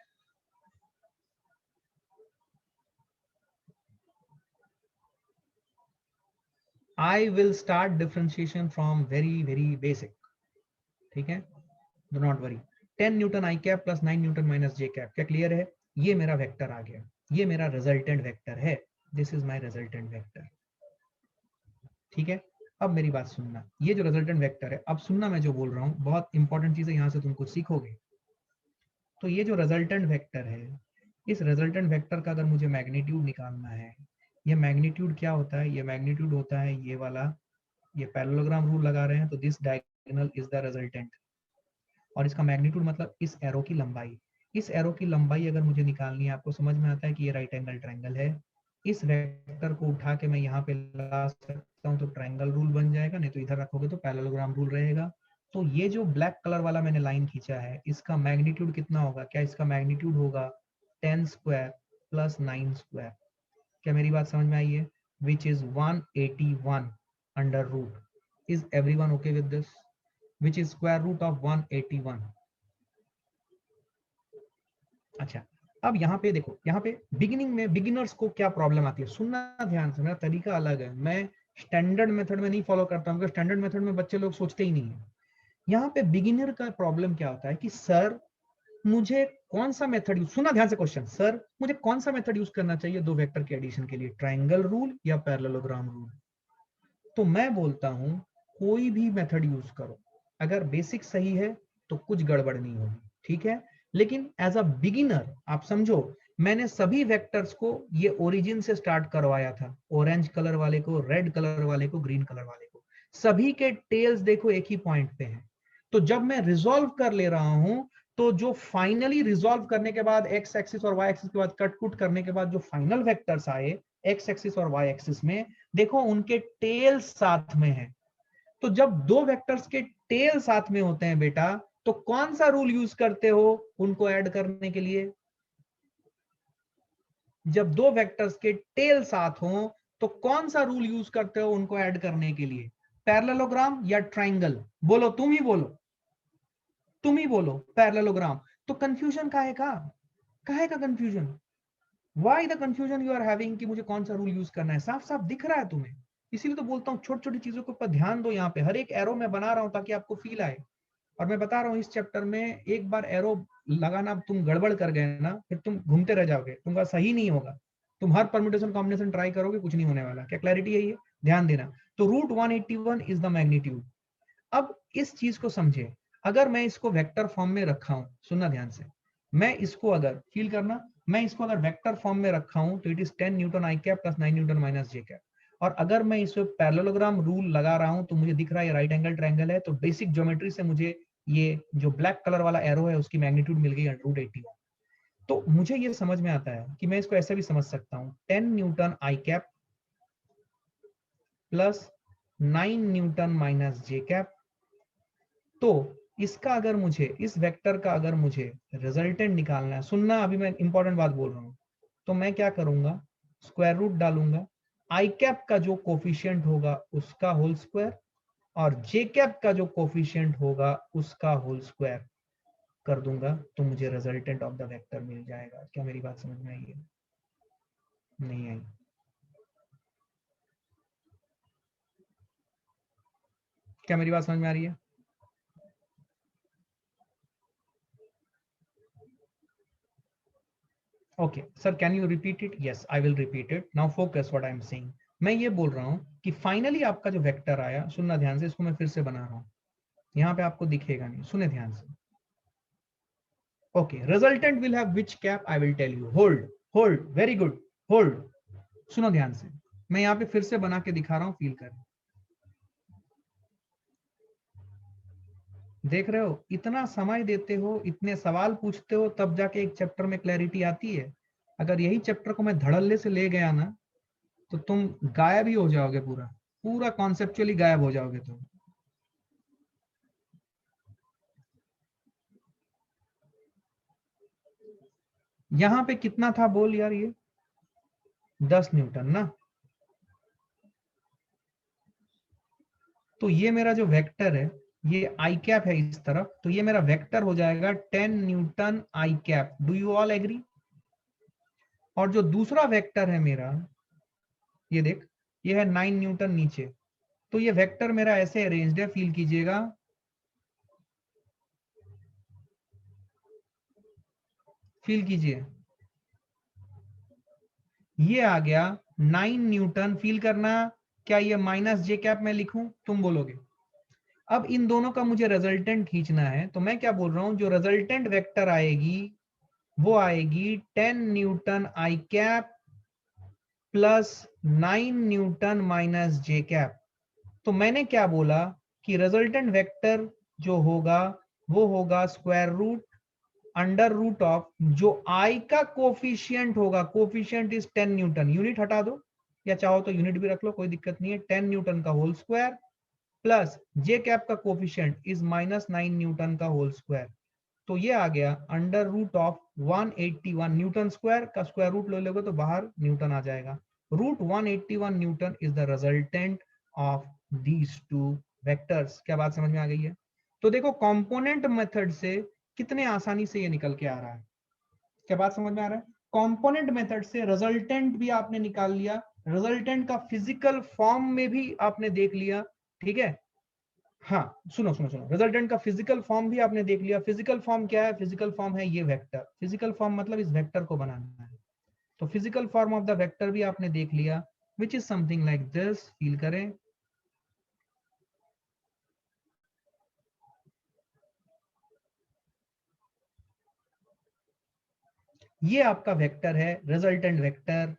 I will start differentiation from very basic, ठीक है, do not worry। 10 newton I cap plus 9 Newton minus J cap, क्या क्लियर है? ये मेरा वेक्टर आ गया, ये मेरा रिजल्टेंट वेक्टर है, this is my resultant vector, ठीक है। अब मेरी बात सुनना, ये जो रिजल्टेंट वेक्टर है, अब सुनना मैं जो बोल रहा हूँ, बहुत इंपॉर्टेंट चीज है, यहाँ से तुम कुछ सीखोगे। तो ये जो रिजल्टेंट वेक्टर है, इस रिजल्टेंट वेक्टर का अगर मुझे मैग्नीट्यूड निकालना है, ये मैग्नीट्यूड क्या होता है? ये मैग्नीट्यूड होता है ये वाला, ये पैरेललोग्राम रूल लगा रहे हैं तो this diagonal is the resultant, और इसका मैग्नीट्यूड मतलब इस एरो की लंबाई। इस एरो की लंबाई अगर मुझे निकालनी है, आपको समझ में आता है कि ये राइट एंगल ट्रायंगल है, इस वेक्टर को उठा के मैं यहाँ पे ला सकता हूँ तो ट्रायंगल रूल बन जाएगा, नहीं तो इधर रखोगे तो पैरेललोग्राम रूल रहेगा। तो ये जो ब्लैक कलर वाला मैंने लाइन खींचा है, इसका मैग्नीट्यूड कितना होगा? क्या इसका मैग्नीट्यूड होगा 10 स्क्वायर प्लस 9 स्क्वायर? क्या मेरी बात समझ में आई है? Which is 181 under root. Is everyone okay with this? Which is square root of 181। अच्छा, अब यहाँ पे देखो, यहाँ पे बिगिनिंग में बिगिनर्स को क्या प्रॉब्लम आती है, सुनना ध्यान से, मेरा तरीका अलग है, मैं स्टैंडर्ड मेथड में नहीं फॉलो करता हूँ, क्योंकि स्टैंडर्ड मेथड में बच्चे लोग सोचते ही नहीं है। यहाँ पे बिगिनर का प्रॉब्लम क्या होता है कि सर मुझे कौन सा मेथड यूज, सुनना ध्यान से क्वेश्चन, सर मुझे कौन सा मेथड यूज करना चाहिए दो वेक्टर के एडिशन के लिए, ट्रायंगल रूल या पैरेललोग्राम रूल? तो मैं बोलता हूं कोई भी मेथड यूज करो, अगर बेसिक सही है तो कुछ गड़बड़ नहीं होगी, ठीक है। लेकिन एज अ बिगिनर आप समझो, मैंने सभी वेक्टर्स को ये ओरिजिन से स्टार्ट करवाया था, ऑरेंज कलर वाले को, रेड कलर वाले को, ग्रीन कलर वाले को, सभी के टेल्स देखो एक ही पॉइंट पे हैं। तो जब मैं रिजॉल्व कर ले रहा हूं, तो जो फाइनली रिजॉल्व करने के बाद एक्स एक्सिस और वाई एक्सिस के बाद कट कुट करने के बाद जो फाइनल वेक्टर्स आए एक्स एक्सिस और वाई एक्सिस में, देखो उनके टेल साथ में है। तो जब दो वेक्टर्स के टेल साथ में होते हैं बेटा, तो कौन सा रूल यूज करते हो उनको ऐड करने के लिए? जब दो वेक्टर्स के टेल साथ हो तो कौन सा रूल यूज करते हो उनको ऐड करने के लिए? पैरेललोग्राम या ट्रायंगल? बोलो, तुम ही बोलो, तुम ही बोलो, पैरेललोग्राम। तो कंफ्यूजन काहे का confusion? Why the confusion you are having कि मुझे कौन सा रूल यूज करना है? साफ साफ दिख रहा है तुम्हें। इसीलिए तो बोलता हूँ छोटी छोटी चीजों के ऊपर ध्यान दो, यहाँ पे हर एक एरो में बना रहा हूँ ताकि आपको फील आए। और मैं बता रहा हूँ इस चैप्टर में एक बार एरो लगाना तुम गड़बड़ कर गए ना, फिर तुम घूमते रह जाओगे, तुमका सही नहीं होगा, तुम हर परम्यूटेशन कॉम्बिनेशन ट्राई करोगे, कुछ नहीं होने वाला। क्या क्लैरिटी है ये? ध्यान देना। तो रूट 181 इज द मैग्नीट्यूड। अब इस चीज को समझे, अगर मैं इसको वेक्टर फॉर्म में रखा हूं, सुनना ध्यान से, मैं इसको अगर फील करना, मैं इसको अगर वेक्टर फॉर्म में रखा हूं तो it is 10 newton I cap plus 9 Newton minus J cap. और अगर मैं इस पैरेललोग्राम रूल लगा रहा हूं तो मुझे दिख रहा है राइट एंगल ट्रायंगल है, तो बेसिक ज्योमेट्री से मुझे ये जो ब्लैक कलर वाला एरो है उसकी मैग्नीट्यूड मिल गई रूट 81। तो मुझे ये समझ में आता है कि मैं इसको ऐसे भी समझ सकता हूँ 10 newton I cap plus 9 Newton minus J cap. तो इसका अगर मुझे, इस वेक्टर का अगर मुझे रिजल्टेंट निकालना है, सुनना अभी मैं इंपॉर्टेंट बात बोल रहा हूं, तो मैं क्या करूंगा, स्क्वायर रूट डालूंगा, आई कैप का जो कोफिशिएंट होगा उसका होल स्क्वायर, और जे कैप का जो कोफिशिएंट होगा उसका होल स्क्वायर कर दूंगा, तो मुझे रिजल्टेंट ऑफ द वेक्टर मिल जाएगा। क्या मेरी बात समझ में आई है? नहीं आई? क्या मेरी बात समझ में आ रही है? Okay sir, can you repeat it? Yes I will repeat it. Now focus what I am saying. मैं ये बोल रहा हूं कि फाइनली आपका जो वेक्टर आया, सुनना ध्यान से, इसको मैं फिर से बना रहा हूं, यहाँ पे आपको दिखेगा नहीं, सुने ध्यान से। Okay, resultant will have which cap? I will tell you. Hold, hold, very good, hold. सुनो ध्यान से, मैं यहाँ पे फिर से बना के दिखा रहा हूँ, फील कर। देख रहे हो, इतना समय देते हो, इतने सवाल पूछते हो, तब जाके एक चैप्टर में क्लैरिटी आती है। अगर यही चैप्टर को मैं धड़ल्ले से ले गया ना, तो तुम गायब ही हो जाओगे, पूरा पूरा कॉन्सेप्चुअली गायब हो जाओगे तुम। यहाँ पे कितना था बोल यार, ये 10 न्यूटन ना। तो ये मेरा जो वेक्टर है, ये आई कैप है इस तरफ, तो ये मेरा वेक्टर हो जाएगा 10 newton I cap. Do you all agree? और जो दूसरा वेक्टर है मेरा, ये देख, ये है 9 न्यूटन नीचे, तो ये वेक्टर मेरा ऐसे अरेंज्ड है, फील कीजिएगा, फील कीजिए, ये आ गया 9 न्यूटन। फील करना, क्या ये माइनस जे कैप में लिखूं? तुम बोलोगे। अब इन दोनों का मुझे रिजल्टेंट खींचना है, तो मैं क्या बोल रहा हूं, जो रिजल्टेंट वेक्टर आएगी वो आएगी 10 newton I cap plus 9 Newton minus J cap. तो मैंने क्या बोला कि रिजल्टेंट वेक्टर जो होगा वो होगा square root under root of जो आई का कोफिशियंट होगा, कोफिशियंट इज 10 न्यूटन, यूनिट हटा दो या चाहो तो यूनिट भी रख लो, कोई दिक्कत नहीं है, 10 न्यूटन का whole square plus J cap का कोफिशियंट इज माइनस 9 न्यूटन का होल स्क्वायर। तो ये आ गया under root of 181 newton square का स्क्वायर रूट ले लोगे तो बाहर न्यूटन आ जाएगा। Root 181 newton is the resultant of these two vectors. क्या बात समझ में आ गई है? तो देखो कंपोनेंट मेथड से कितने आसानी से ये निकल के आ रहा है। क्या बात समझ में आ रहा है? कंपोनेंट मेथड से रिजल्टेंट भी आपने निकाल लिया, रिजल्टेंट का फिजिकल फॉर्म में भी आपने देख लिया, ठीक है। हाँ, सुनो सुनो सुनो, रिजल्टेंट का फिजिकल फॉर्म भी आपने देख लिया। फिजिकल फॉर्म क्या है? फिजिकल फॉर्म है ये वेक्टर। फिजिकल फॉर्म मतलब इस वेक्टर को बनाना है, तो physical form of the vector भी आपने देख लिया, which is something like this. Feel करें, ये आपका वेक्टर है, रिजल्टेंट वेक्टर,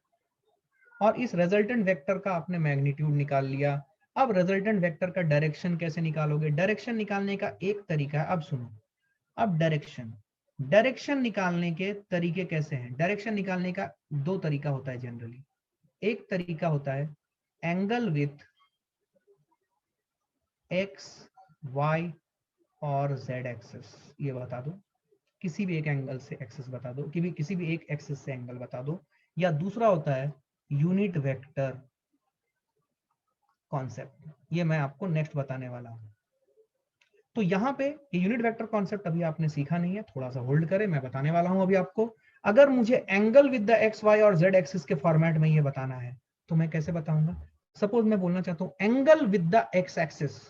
और इस रिजल्टेंट वेक्टर का आपने मैग्नीट्यूड निकाल लिया। अब रिजल्टेंट वेक्टर का डायरेक्शन कैसे निकालोगे? डायरेक्शन निकालने का एक तरीका है, अब सुनो। अब डायरेक्शन, डायरेक्शन निकालने के तरीके कैसे हैं? डायरेक्शन निकालने का दो तरीका होता है जनरली। एक तरीका होता है एंगल विथ एक्स, वाई और जेड एक्सिस। ये बता दो, किसी भी एक एंगल से एक्सिस बता दो, किसी भी एक एक्सिस से एंगल बता दो। या दूसरा होता है यूनिट वेक्टर कॉन्सेप्ट, ये मैं आपको नेक्स्ट बताने वाला हूं। तो यहाँ पे ये यूनिट वेक्टर कॉन्सेप्ट अभी आपने सीखा नहीं है, थोड़ा सा होल्ड करें, मैं बताने वाला हूं अभी आपको। अगर मुझे angle with the X, Y और जेड एक्सिस के फॉर्मेट में ये बताना है तो मैं कैसे बताऊंगा? सपोज मैं बोलना चाहता हूं angle with the X axis,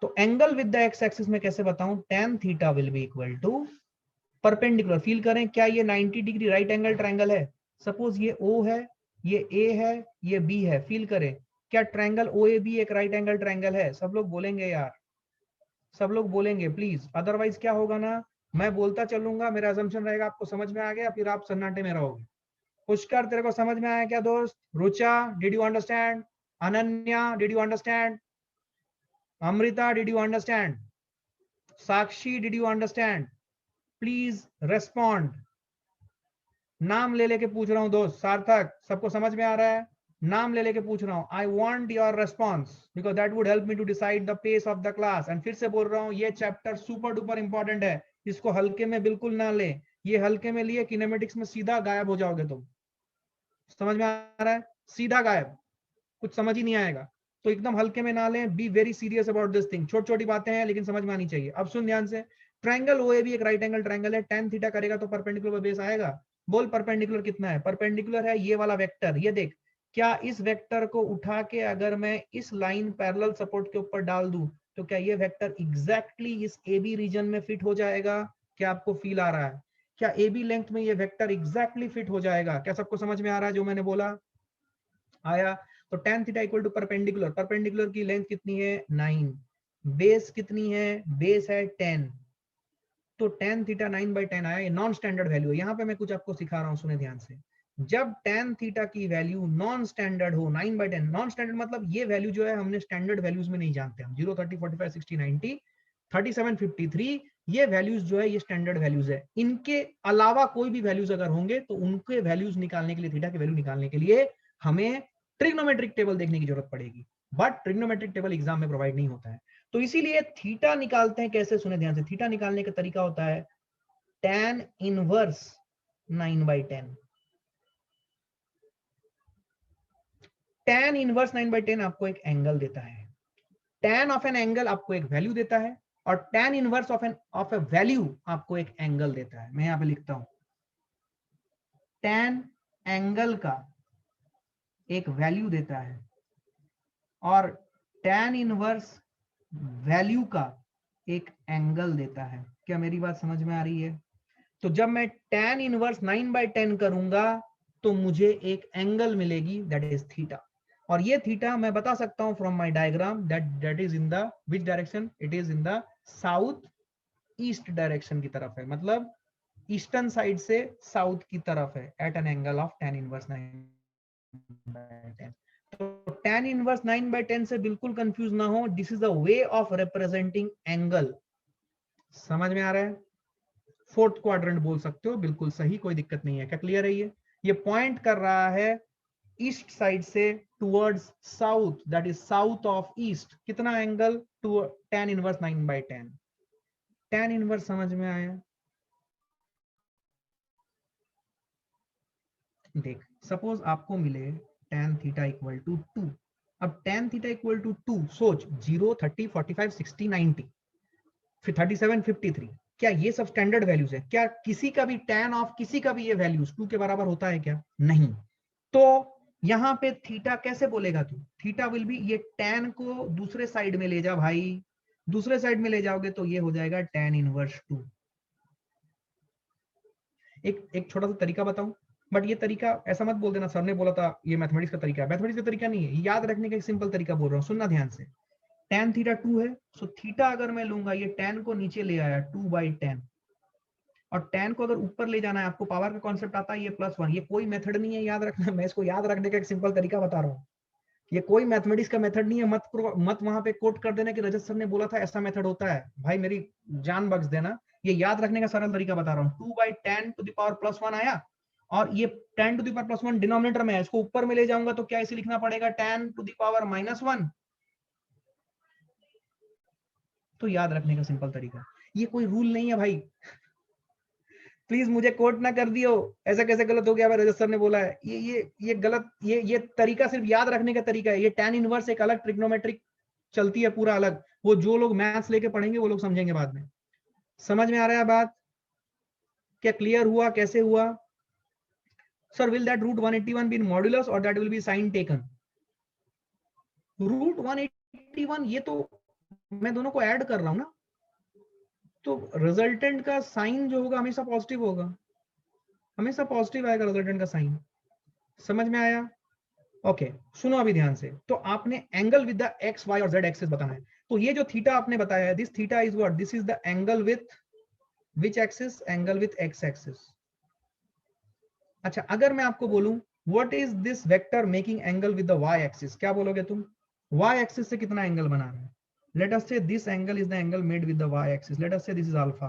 तो angle with the X axis में कैसे बताऊं? tan theta will be equal to perpendicular. Feel करें, क्या ये 90 डिग्री राइट एंगल ट्रायंगल है? सपोज ये O है, ये A है, ये B है। फील करें, क्या ट्रायंगल OAB एक राइट एंगल ट्रायंगल है? सब लोग बोलेंगे यार, सब लोग बोलेंगे प्लीज, अदरवाइज क्या होगा ना, मैं बोलता चलूंगा, मेरा असम्पशन रहेगा आपको समझ में आ गया, फिर आप सन्नाटे में रहोगे। पुष्कर, तेरे को समझ में आया क्या दोस्त? Rucha, did you understand? Ananya, did you understand? Amrita, did you understand? Sakshi, did you understand? Please respond. नाम ले लेके पूछ रहा हूं दोस्त। सार्थक, सबको समझ में आ रहा है? नाम ले लेके पूछ रहा हूं। I want your response because that would help me to decide the pace of the class. And फिर से बोल रहा हूं, ये चैप्टर सुपर डुपर इंपॉर्टेंट है, इसको हल्के में बिल्कुल ना ले। ये हल्के में लिए किनेमेटिक्स में सीधा गायब हो जाओगे तुम। समझ में आ रहा है? सीधा गायब, कुछ समझ ही नहीं आएगा। तो एकदम हल्के में ना लें, be very serious about this thing. छोटी छोटी बातें हैं लेकिन समझ में आनी चाहिए। अब सुन ध्यान से, ट्रायंगल OAB एक राइट एंगल ट्रायंगल है, tan थीटा करेगा तो परपेंडिकुलर बेस आएगा। बोल परपेंडिकुलर कितना है? परपेंडिकुलर है ये वाला वेक्टर, ये देख। क्या इस वेक्टर को उठा के अगर मैं इस लाइन पैरेलल सपोर्ट के ऊपर डाल दूं तो क्या ये वेक्टर एग्जैक्टली इस AB रीजन में फिट हो जाएगा? क्या आपको फील आ रहा है? क्या AB लेंथ में ये वेक्टर एग्जैक्टली फिट हो जाएगा? क्या सबको समझ में आ रहा है जो मैंने बोला? आया? तो tan theta equal to perpendicular, perpendicular की लेंथ कितनी है? 9। बेस कितनी है? बेस है 10। तो tan थीटा 9/10 आया। ये नॉन स्टैंडर्ड वैल्यू है। यहाँ पे मैं कुछ आपको सिखा रहा हूँ, सुने ध्यान से। जब tan थीटा की वैल्यू नॉन स्टैंडर्ड हो, 9/10, नॉन स्टैंडर्ड मतलब ये वैल्यू जो है हमने स्टैंडर्ड वैल्यूज में नहीं जानते हम। 0, 30, 45, 60, 90, 37, 53, ये वैल्यूज जो है ये स्टैंडर्ड वैल्यूज है। इनके अलावा कोई भी वैल्यूज अगर होंगे तो उनके वैल्यूज निकालने के लिए, थीटा की वैल्यू निकालने के लिए हमें ट्रिग्नोमेट्रिक टेबल देखने की जरूरत पड़ेगी, बट ट्रिग्नोमेट्रिक टेबल एग्जाम में प्रोवाइड नहीं होता है। तो इसीलिए थीटा निकालते हैं कैसे, सुने ध्यान से। थीटा निकालने का तरीका होता है tan इनवर्स 9/10। tan इनवर्स 9/10 आपको एक एंगल देता है। tan ऑफ एन एंगल आपको एक वैल्यू देता है और tan inverse of A value आपको एक एंगल देता है। मैं यहां पे लिखता हूं, tan एंगल का एक वैल्यू देता है और tan इनवर्स वैल्यू का एक एंगल देता है। क्या मेरी बात समझ में आ रही है? तो जब मैं tan इनवर्स 9/10 करूंगा तो मुझे एक एंगल मिलेगी, दैट इज थीटा। और ये थीटा मैं बता सकता हूं from my diagram that is in the which direction, it is in the south east direction की तरफ है, मतलब ईस्टर्न साइड से साउथ की तरफ है, at an angle of tan inverse 9/10। तो tan इनवर्स 9/10 से बिल्कुल कंफ्यूज ना हो, this is the way of representing angle. समझ में आ रहा है? फोर्थ क्वाड्रेंट बोल सकते हो, बिल्कुल सही, कोई दिक्कत नहीं है। क्या क्लियर है? ये पॉइंट कर रहा है ईस्ट साइड से towards south, that is south of east. कितना angle? Two tan inverse 9/10। tan inverse समझ में आया? देख, सपोज आपको मिले tan थीटा इक्वल टू 2। अब tan थीटा इक्वल टू 2, सोच 0, 30, 45, 60, 90, फिर 37, 53, क्या ये सब स्टैंडर्ड वैल्यूज है? क्या किसी का भी tan ऑफ किसी का भी ये वैल्यूज 2 के बराबर होता है क्या? नहीं। तो यहां पे थीटा कैसे बोलेगा तू? थीटा विल बी, ये tan को दूसरे साइड में ले जा भाई, दूसरे साइड में ले जाओगे तो ये हो जाएगा tan इनवर्स 2। एक छोटा सा तरीका बताऊं, बट ये तरीका ऐसा मत बोल देना सर ने बोला था ये मैथमेटिक्स का तरीका है। मैथमेटिक्स का तरीका नहीं है, याद रखने का एक सिंपल तरीका बोल रहा हूँ, सुनना ध्यान से। tan थीटा 2 है, सो थीटा अगर मैं लूंगा, ये tan को नीचे ले आया 2/10, और tan को अगर ऊपर ले जाना है, आपको पावर का कॉन्सेप्ट आता है, ये +1। ये कोई मेथड नहीं है याद रखना, मैं इसको याद रखने का एक सिंपल तरीका बता रहा हूँ। ये कोई मैथमेटिक्स का मेथड नहीं है, मत वहां पे कोट कर देना कि रजत सर ने बोला था ऐसा मेथड होता है। भाई मेरी जान बख्श देना, ये याद रखने का सरल तरीका बता रहा हूँ। 2/10 टू द पावर +1 आया, और ये 10 टू द पावर +1 डिनोमिनेटर में है, इसको ऊपर में ले जाऊंगा तो क्या इसे लिखना पड़ेगा 10 टू द पावर -1। तो याद रखने का सिंपल तरीका, ये कोई रूल नहीं है भाई। प्लीज मुझे कोट ना कर दियो, ऐसा कैसे गलत हो गया भाई, रजत सर ने बोला है। ये गलत, ये तरीका सिर्फ याद रखने का तरीका है। ये tan इनवर्स एक अलग ट्रिग्नोमेट्रिक चलती है, पूरा अलग। वो जो लोग मैथ्स लेके पढ़ेंगे वो लोग समझेंगे बाद में। समझ में आ रहा है बात? क्या क्लियर हुआ? कैसे हुआ? Sir will that root 181 be in modulus और that will be sign taken? Root 181 ये तो मैं दोनों को ऐड कर रहा हूं ना, तो रिजल्टेंट का साइन जो होगा हमेशा पॉजिटिव होगा, हमेशा पॉजिटिव आएगा रिजल्टेंट का साइन। समझ में आया? ओके, सुनो अभी ध्यान से। तो आपने angle with the X Y और जेड एक्सिस बताना है। तो ये जो थीटा आपने बताया है, this theta is what? This is the angle with which axis? Angle with X axis. अच्छा, अगर मैं आपको बोलूं what is this vector making angle with the Y axis, क्या बोलोगे तुम? वाई एक्सिस से कितना एंगल बना रहा है? Let us say this angle is the angle made with the Y axis. Let us say this is alpha.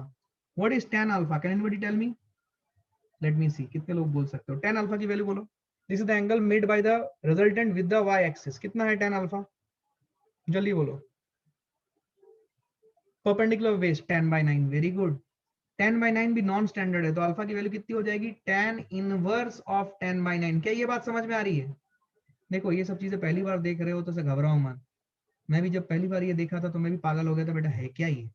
What is tan alpha? Can anybody tell me? Let me see, कितने लोग बोल सकते हो? tan alpha की value बोलो। This is the angle made by the resultant with the Y axis. कितना है tan alpha? जल्दी बोलो। Perpendicular base 10/9, very good. 10/9 भी नॉन स्टैंडर्ड है, तो अल्फा की वैल्यू कितनी हो जाएगी? tan inverse of 10/9। क्या ये बात समझ में आ रही है? देखो, ये सब चीजें पहली बार देख रहे हो तो घबराओ मत। मैं भी जब पहली बार ये देखा था तो मैं भी पागल हो गया था, बेटा है क्या ये?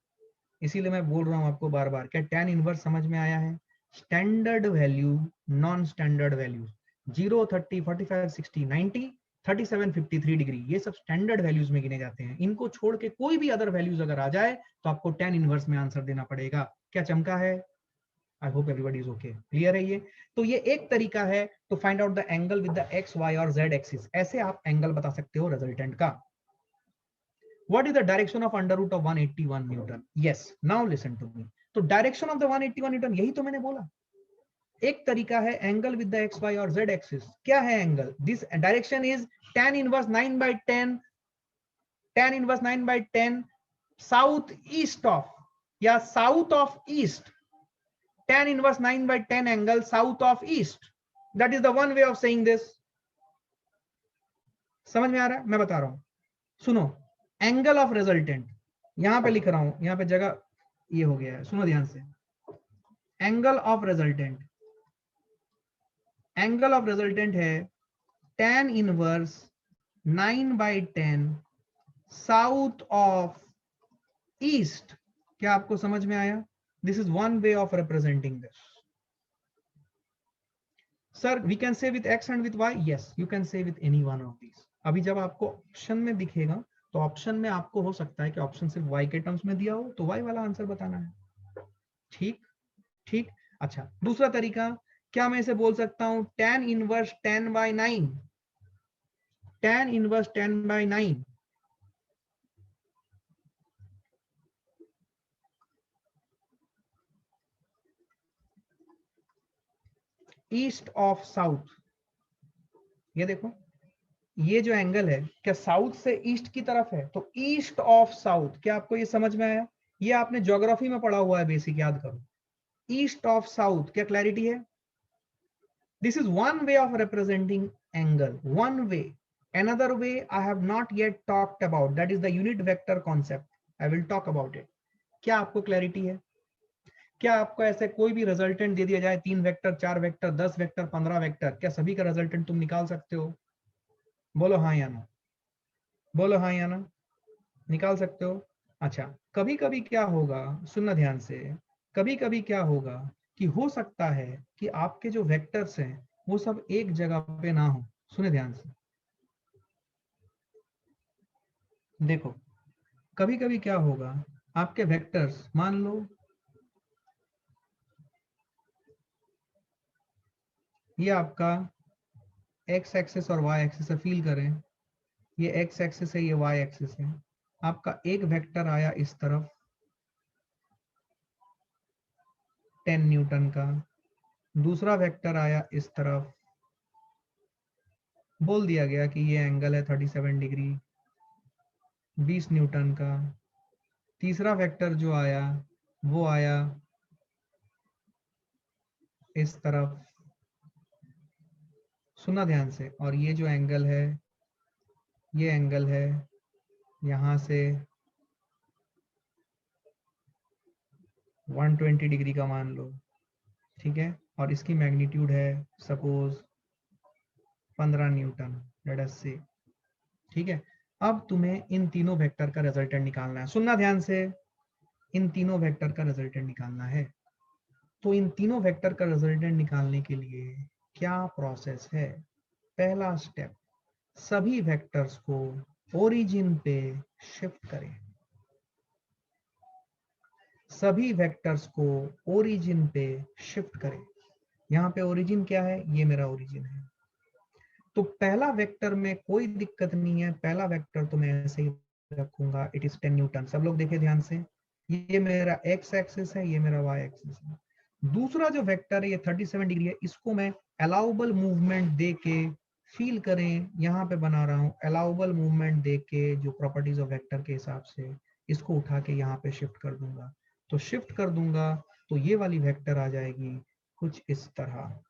इसीलिए मैं बोल रहा हूँ आपको बार बार। क्या tan इनवर्स समझ में आया है? Standard value, non standard values, 0, 30, 45, 60, 90, 37, 53 degree, ये सब स्टैंडर्ड वैल्यूज में गिने जाते हैं। इनको छोड़ के कोई भी अदर वैल्यूज अगर आ जाए तो आपको tan इनवर्स में आंसर देना पड़ेगा। क्या चमका है? I hope everybody is okay, clear है ये? तो ये एक तरीका है to find out the angle with the X Y और जेड एक्सिस। ऐसे आप एंगल बता सकते हो रिजल्टेंट का। What is the direction of under root of 181 Newton? Yes, now listen to me. तो डायरेक्शन ऑफ द 181 न्यूटन, यही तो मैंने बोला। एक तरीका है angle with the X Y और जेड एक्सिस। क्या है angle? This direction is tan inverse 9/10, tan inverse 9/10 south east of, या south of east, tan inverse 9/10 angle south of east. That is the one way of saying this. समझ में आ रहा है? मैं बता रहा हूं, सुनो। एंगल ऑफ रिजल्टेंट यहां पे लिख रहा हूं, यहां पे जगह ये हो गया है, सुनो ध्यान से। Angle of resultant, angle of resultant है tan inverse 9/10 south of east. क्या आपको समझ में आया? This is one way of representing this. Sir we can say with X and with Y, yes you can say with any one of these. अभी जब आपको option में दिखेगा तो ऑप्शन में आपको हो सकता है कि ऑप्शन सिर्फ y के टर्म्स में दिया हो तो y वाला आंसर बताना है। ठीक ठीक। अच्छा दूसरा तरीका, क्या मैं इसे बोल सकता हूं tan inverse 10/9, tan inverse 10/9 east of south. ये देखो, ये जो एंगल है क्या साउथ से ईस्ट की तरफ है, तो ईस्ट ऑफ साउथ। क्या आपको ये समझ में आया? ये आपने ज्योग्राफी में पढ़ा हुआ है, बेसिक याद करो। ईस्ट ऑफ साउथ, क्या क्लैरिटी है? This is one way of representing angle, one way. Another way I have not yet talked about, that is the unit vector concept. I will talk about it. क्या आपको clarity है? क्या आपको ऐसे कोई भी रिजल्टेंट दे दिया जाए, 3 वेक्टर, 4 वेक्टर, 10 वेक्टर, 15 वेक्टर, क्या सभी का रिजल्टेंट तुम निकाल सकते हो? बोलो हाँ या ना, बोलो हाँ या ना, निकाल सकते हो? अच्छा कभी कभी क्या होगा, सुनना ध्यान से, कभी कभी क्या होगा कि हो सकता है कि आपके जो वेक्टर्स हैं वो सब एक जगह पे ना हो। सुने ध्यान से, देखो कभी कभी क्या होगा, आपके वेक्टर्स मान लो ये आपका एक्स एक्सिस और वाई एक्सिस है, फील करें ये एक्स एक्सिस है, ये वाई एक्सिस है। आपका एक वेक्टर आया इस तरफ 10 न्यूटन का, दूसरा वेक्टर आया इस तरफ, बोल दिया गया कि ये एंगल है 37 डिग्री 20 न्यूटन का। तीसरा वेक्टर जो आया वो आया इस तरफ, सुना ध्यान से, और ये जो एंगल है ये एंगल है यहां से 120 डिग्री का मान लो, ठीक है, और इसकी मैग्नीट्यूड है सपोज 15 न्यूटन, लेट अस से, ठीक है। अब तुम्हें इन तीनों वेक्टर का रिजल्टेंट निकालना है, सुनना ध्यान से, इन तीनों वेक्टर का रिजल्टेंट निकालना है। तो इन तीनों वेक्टर का रिजल्टेंट निकालने के लिए क्या प्रोसेस है? पहला स्टेप, सभी वेक्टर्स को ओरिजिन पे शिफ्ट करें, सभी वेक्टर्स को ओरिजिन पे शिफ्ट करें। यहाँ पे ओरिजिन क्या है, ये मेरा ओरिजिन है। तो पहला वेक्टर में कोई दिक्कत नहीं है, पहला वेक्टर तो मैं ऐसे ही रखूंगा, इट इज 10 न्यूटन। सब लोग देखे ध्यान से, ये मेरा एक्स एक्सिस है, ये मेरा वाई एक्सिस है। दूसरा जो वेक्टर है ये 37 डिग्री है, इसको मैं अलाउबल मूवमेंट दे के, फील करें यहाँ पे बना रहा हूँ, अलाउबल मूवमेंट दे के जो प्रॉपर्टीज ऑफ वेक्टर के हिसाब से इसको उठा के यहाँ पे शिफ्ट कर दूंगा। तो शिफ्ट कर दूंगा तो ये वाली वेक्टर आ जाएगी कुछ इस तरह।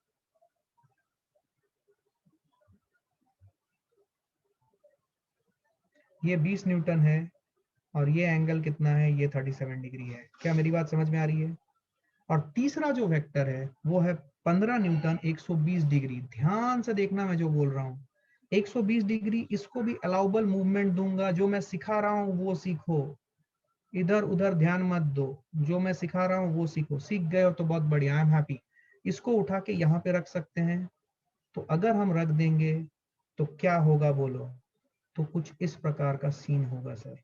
ये 20 न्यूटन है और ये एंगल कितना है, ये 37 डिग्री है। क्या मेरी बात समझ में आ रही है? और तीसरा जो वेक्टर है वो है 15 न्यूटन 120 डिग्री। ध्यान से देखना मैं जो बोल रहा हूँ, 120 डिग्री, इसको भी अलाउबल मूवमेंट दूंगा। जो मैं सिखा रहा हूँ वो सीखो, इधर उधर ध्यान मत दो, जो मैं सिखा रहा हूँ वो सीखो। सीख गए हो तो बहुत बढ़िया, आई एम हैप्पी। इसको उठा के यहाँ पे रख सकते हैं। तो अगर हम रख देंगे तो क्या होगा बोलो? तो कुछ इस प्रकार का सीन होगा सर।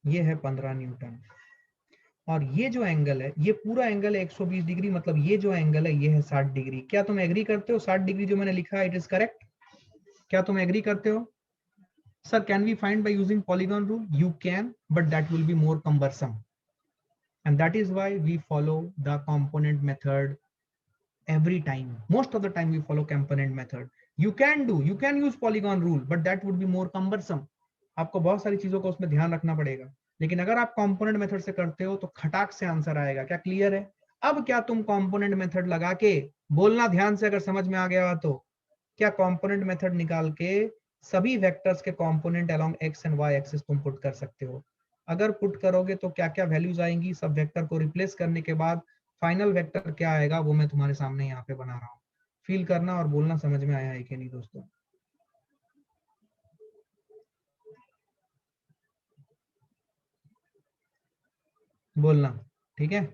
ये है 15 न्यूटन और ये जो एंगल है ये पूरा एंगल है 120 डिग्री, मतलब ये जो एंगल है ये है 60 डिग्री। क्या तुम एग्री करते हो? 60 डिग्री जो मैंने लिखा है इट इज करेक्ट? क्या तुम एग्री करते हो? Sir can we find by using polygon rule? You can, but that will be more cumbersome, and that is why we follow the component method every time. Most of the time we follow component method. You can use polygon rule, but that would be more cumbersome. आपको बहुत सारी चीजों का उसमें ध्यान रखना पड़ेगा, लेकिन अगर आप कंपोनेंट मेथड से करते हो तो खटाक से आंसर आएगा। क्या क्लियर है? अब क्या तुम कंपोनेंट मेथड लगा के, बोलना ध्यान से अगर समझ में आ गया तो, क्या कंपोनेंट मेथड निकाल के सभी वेक्टर्स के component along X and Y axis तुम पुट कर सकते हो? अगर पुट करोगे तो क्या क्या वैल्यूज आएंगी, सब वेक्टर को रिप्लेस करने के बाद फाइनल वेक्टर क्या आएगा वो मैं तुम्हारे सामने यहाँ पे बना रहा हूँ। फील करना और बोलना समझ में आया है कि नहीं दोस्तों। बोलना, ठीक है।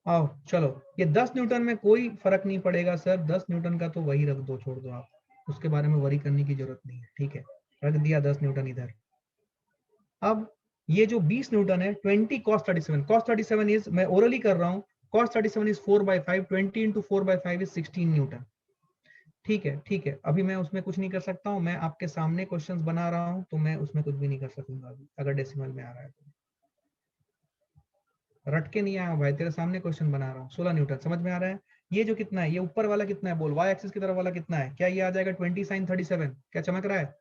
आओ चलो, ये 10 न्यूटन में कोई फर्क नहीं पड़ेगा सर, 10 न्यूटन का तो वही रख दो, छोड़ दो आप, उसके बारे में वरी करने की जरूरत नहीं है, ठीक है। रख दिया 10 न्यूटन इधर। अब ये जो 20 न्यूटन है, 20 cos 37, cos 37 इज, मैं ओरली कर रहा हूँ, cos 37 is 4/5, 20 into 4/5 is 16 Newton. ठीक है, ठीक है, अभी मैं उसमें कुछ नहीं कर सकता हूँ, मैं आपके सामने क्वेश्चंस बना रहा हूँ, तो मैं उसमें कुछ भी नहीं कर सकूंगा अभी, अगर डेसिमल में आ रहा है तो। रट के नहीं आया भाई, तेरे सामने क्वेश्चन बना रहा हूँ। 16 न्यूटन समझ में आ रहा है। ये जो कितना है, ये ऊपर वाला कितना है बोल, वाई एक्सिस की तरफ वाला कितना है, क्या ये आ जाएगा 20 sin 37, क्या चमक रहा है,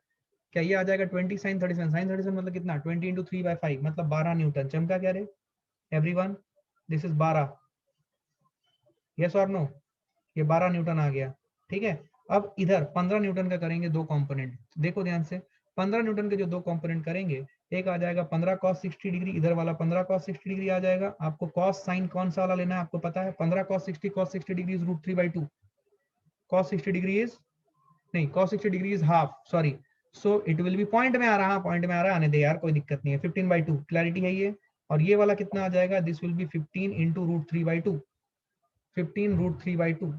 क्या ये आ जाएगा 20 sin 37, sin 37 मतलब कितना, 20 into 3/5 मतलब 12 न्यूटन। चमका क्या रे एवरीवन, दिस इज 12, यस और नो, ये 12 न्यूटन आ गया, ठीक है। अब इधर 15 न्यूटन का करेंगे दो कंपोनेंट, देखो ध्यान से, 15 न्यूटन के जो दो कंपोनेंट करेंगे, एक आ जाएगा 15 cos 60 डिग्री, इधर वाला 15 cos 60 डिग्री आ जाएगा। आपको cos sin कौन सा वाला लेना है आपको पता है, 15 cos 60 degree is √3/2, cos 60 degree is, नहीं cos 60 degree is half, sorry, so it will be, point में आ रहा, पॉइंट में आ रहा, आने दे यार, कोई दिक्कत नहीं है, 15/2, क्लैरिटी है ये। और ये वाला कितना आ जाएगा, दिस विल बी 15 into √3/2, 15 √3/2,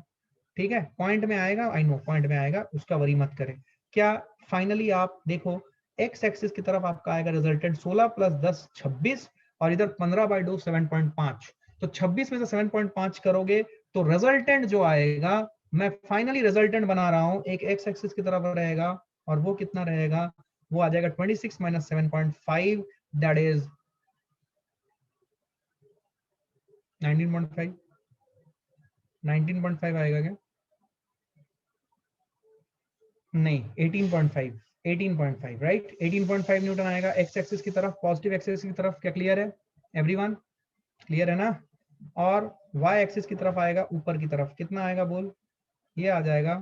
ठीक है, पॉइंट में आएगा, आई नो पॉइंट में आएगा, उसका वरी मत करें। क्या फाइनली आप देखो, एक्स एक्सिस की तरफ आपका आएगा रिजल्टेंट 16 + 10 26, और इधर 15/2 7.5, तो 26 में से 7.5 करोगे तो रिजल्टेंट जो आएगा, मैं फाइनली रिजल्टेंट बना रहा हूं, एक एक्स एक्सिस की तरफ रहेगा, और वो कितना रहेगा, वो आ जाएगा 26 - 7.5, दैट इज 19.5, 19.5 आएगा क्या, नहीं 18.5, 18.5 राइट, 18.5 न्यूटन आएगा एक्स एक्सिस की तरफ, पॉजिटिव एक्सिस की तरफ। क्या क्लियर है एवरीवन, क्लियर है ना। और वाई एक्सिस की तरफ आएगा, ऊपर की तरफ कितना आएगा बोल, ये आ जाएगा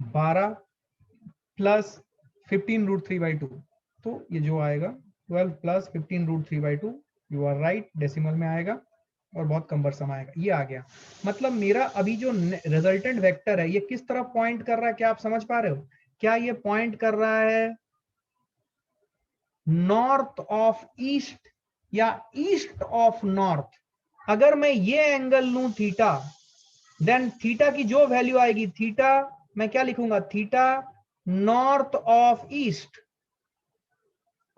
12 + 15 √3/2, तो ये जो आएगा 12 + 15 √3/2, यू आर राइट, डेसिमल में आएगा और बहुत कम्बरसम आएगा, ये आ गया। मतलब मेरा अभी जो रिजल्टेंट वेक्टर है, ये किस तरफ पॉइंट कर रहा है, क्या आप समझ पा रहे हो, क्या ये पॉइंट कर रहा है नॉर्थ ऑफ ईस्ट या ईस्ट ऑफ नॉर्थ। अगर मैं ये एंगल लूं थीटा, देन थीटा की जो वैल्यू आएगी, थीटा मैं क्या लिखूंगा, थीटा नॉर्थ ऑफ ईस्ट।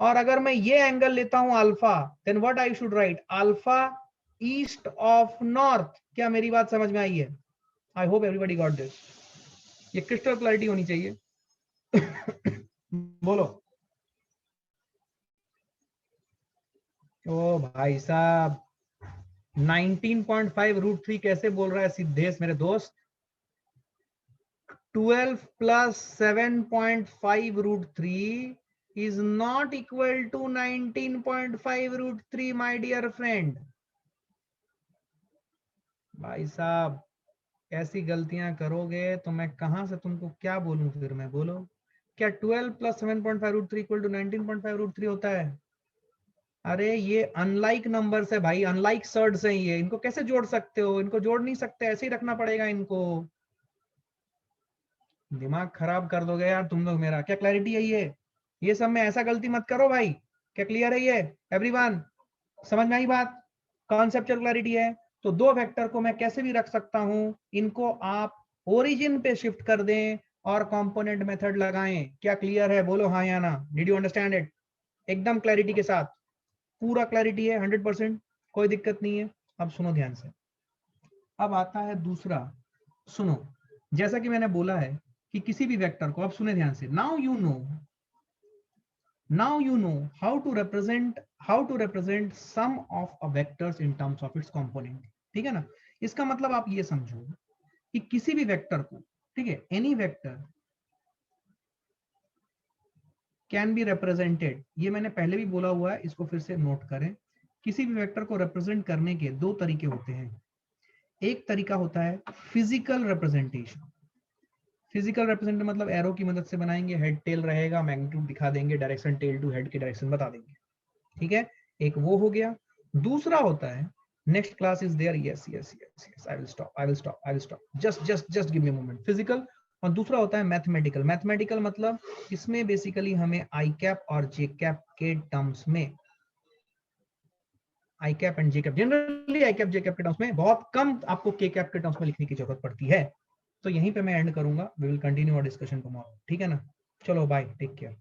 और अगर मैं ये एंगल लेता हूं alpha, then what I should write, alpha east of north. क्या मेरी बात समझ में आई है, I hope everybody got this, ये क्रिस्टल क्लैरिटी होनी चाहिए। बोलो, ओ भाई साहब 19.5 √3 कैसे बोल रहा है सिद्धेश मेरे दोस्त, 12 + 7.5 √3 is not equal to 19.5 √3 my dear friend। भाई साहब ऐसी गलतियां करोगे तो मैं कहां से तुमको क्या बोलूं, फिर मैं बोलो, क्या 12 + 7.5 √3 = 19.5 √3 होता है। अरे ये अनलाइक नंबर्स है भाई, अनलाइक सर्ड्स हैं ये, इनको कैसे जोड़ सकते हो, इनको जोड़ नहीं सकते, ऐसे ही रखना पड़ेगा इनको। दिमाग खराब कर दोगे यार तुम लोग मेरा। क्या क्लैरिटी है ये सब में ऐसा गलती मत करो भाई। क्या क्लियर है ये एवरीवन, समझ में आई बात, कॉन्सेप्चुअल क्लैरिटी है। तो दो वेक्टर को मैं कैसे भी रख सकता हूं, इनको आप ओरिजिन पे शिफ्ट कर दें और कंपोनेंट मेथड लगाएं। क्या क्लियर है, बोलो हाँ या ना, डिड यू अंडरस्टैंड इट, एकदम क्लैरिटी के साथ, पूरा क्लैरिटी है 100%, कोई दिक्कत नहीं है। अब सुनो ध्यान से, अब आता है दूसरा, सुनो, जैसा कि मैंने बोला है कि किसी भी वेक्टर को, अब सुने ध्यान से, now you know how to represent sum of a vectors in terms of its component। ठीक है ना, इसका मतलब आप ये समझो कि किसी भी वेक्टर को, ठीक है, any vector can be represented, ये मैंने पहले भी बोला हुआ है, इसको फिर से नोट करें। किसी भी वेक्टर को रिप्रेजेंट करने के दो तरीके होते हैं। एक तरीका होता है फिजिकल रिप्रेजेंटेशन, फिजिकल रिप्रेजेंट मतलब एरो की मदद से बनाएंगे, हेड टेल रहेगा, मैग्नीट्यूड दिखा देंगे, डायरेक्शन टेल टू हेड की डायरेक्शन बता देंगे, ठीक है, एक वो हो गया। दूसरा होता है Next class is there. Yes. I will stop. Just give me a moment. Physical और दूसरा होता है मैथमेटिकल. मैथमेटिकल मतलब इसमें बेसिकली हमें आई कैप और जे कैप के टर्म्स में, I cap and J cap, generally I cap J cap के टर्म्स में बहुत कम आपको के कैप के टर्म्स में लिखने की जरूरत पड़ती है. तो यहीं पे मैं एंड करूंगा. We will continue our discussion tomorrow. ठीक है ना? चलो बाय, टेक केयर.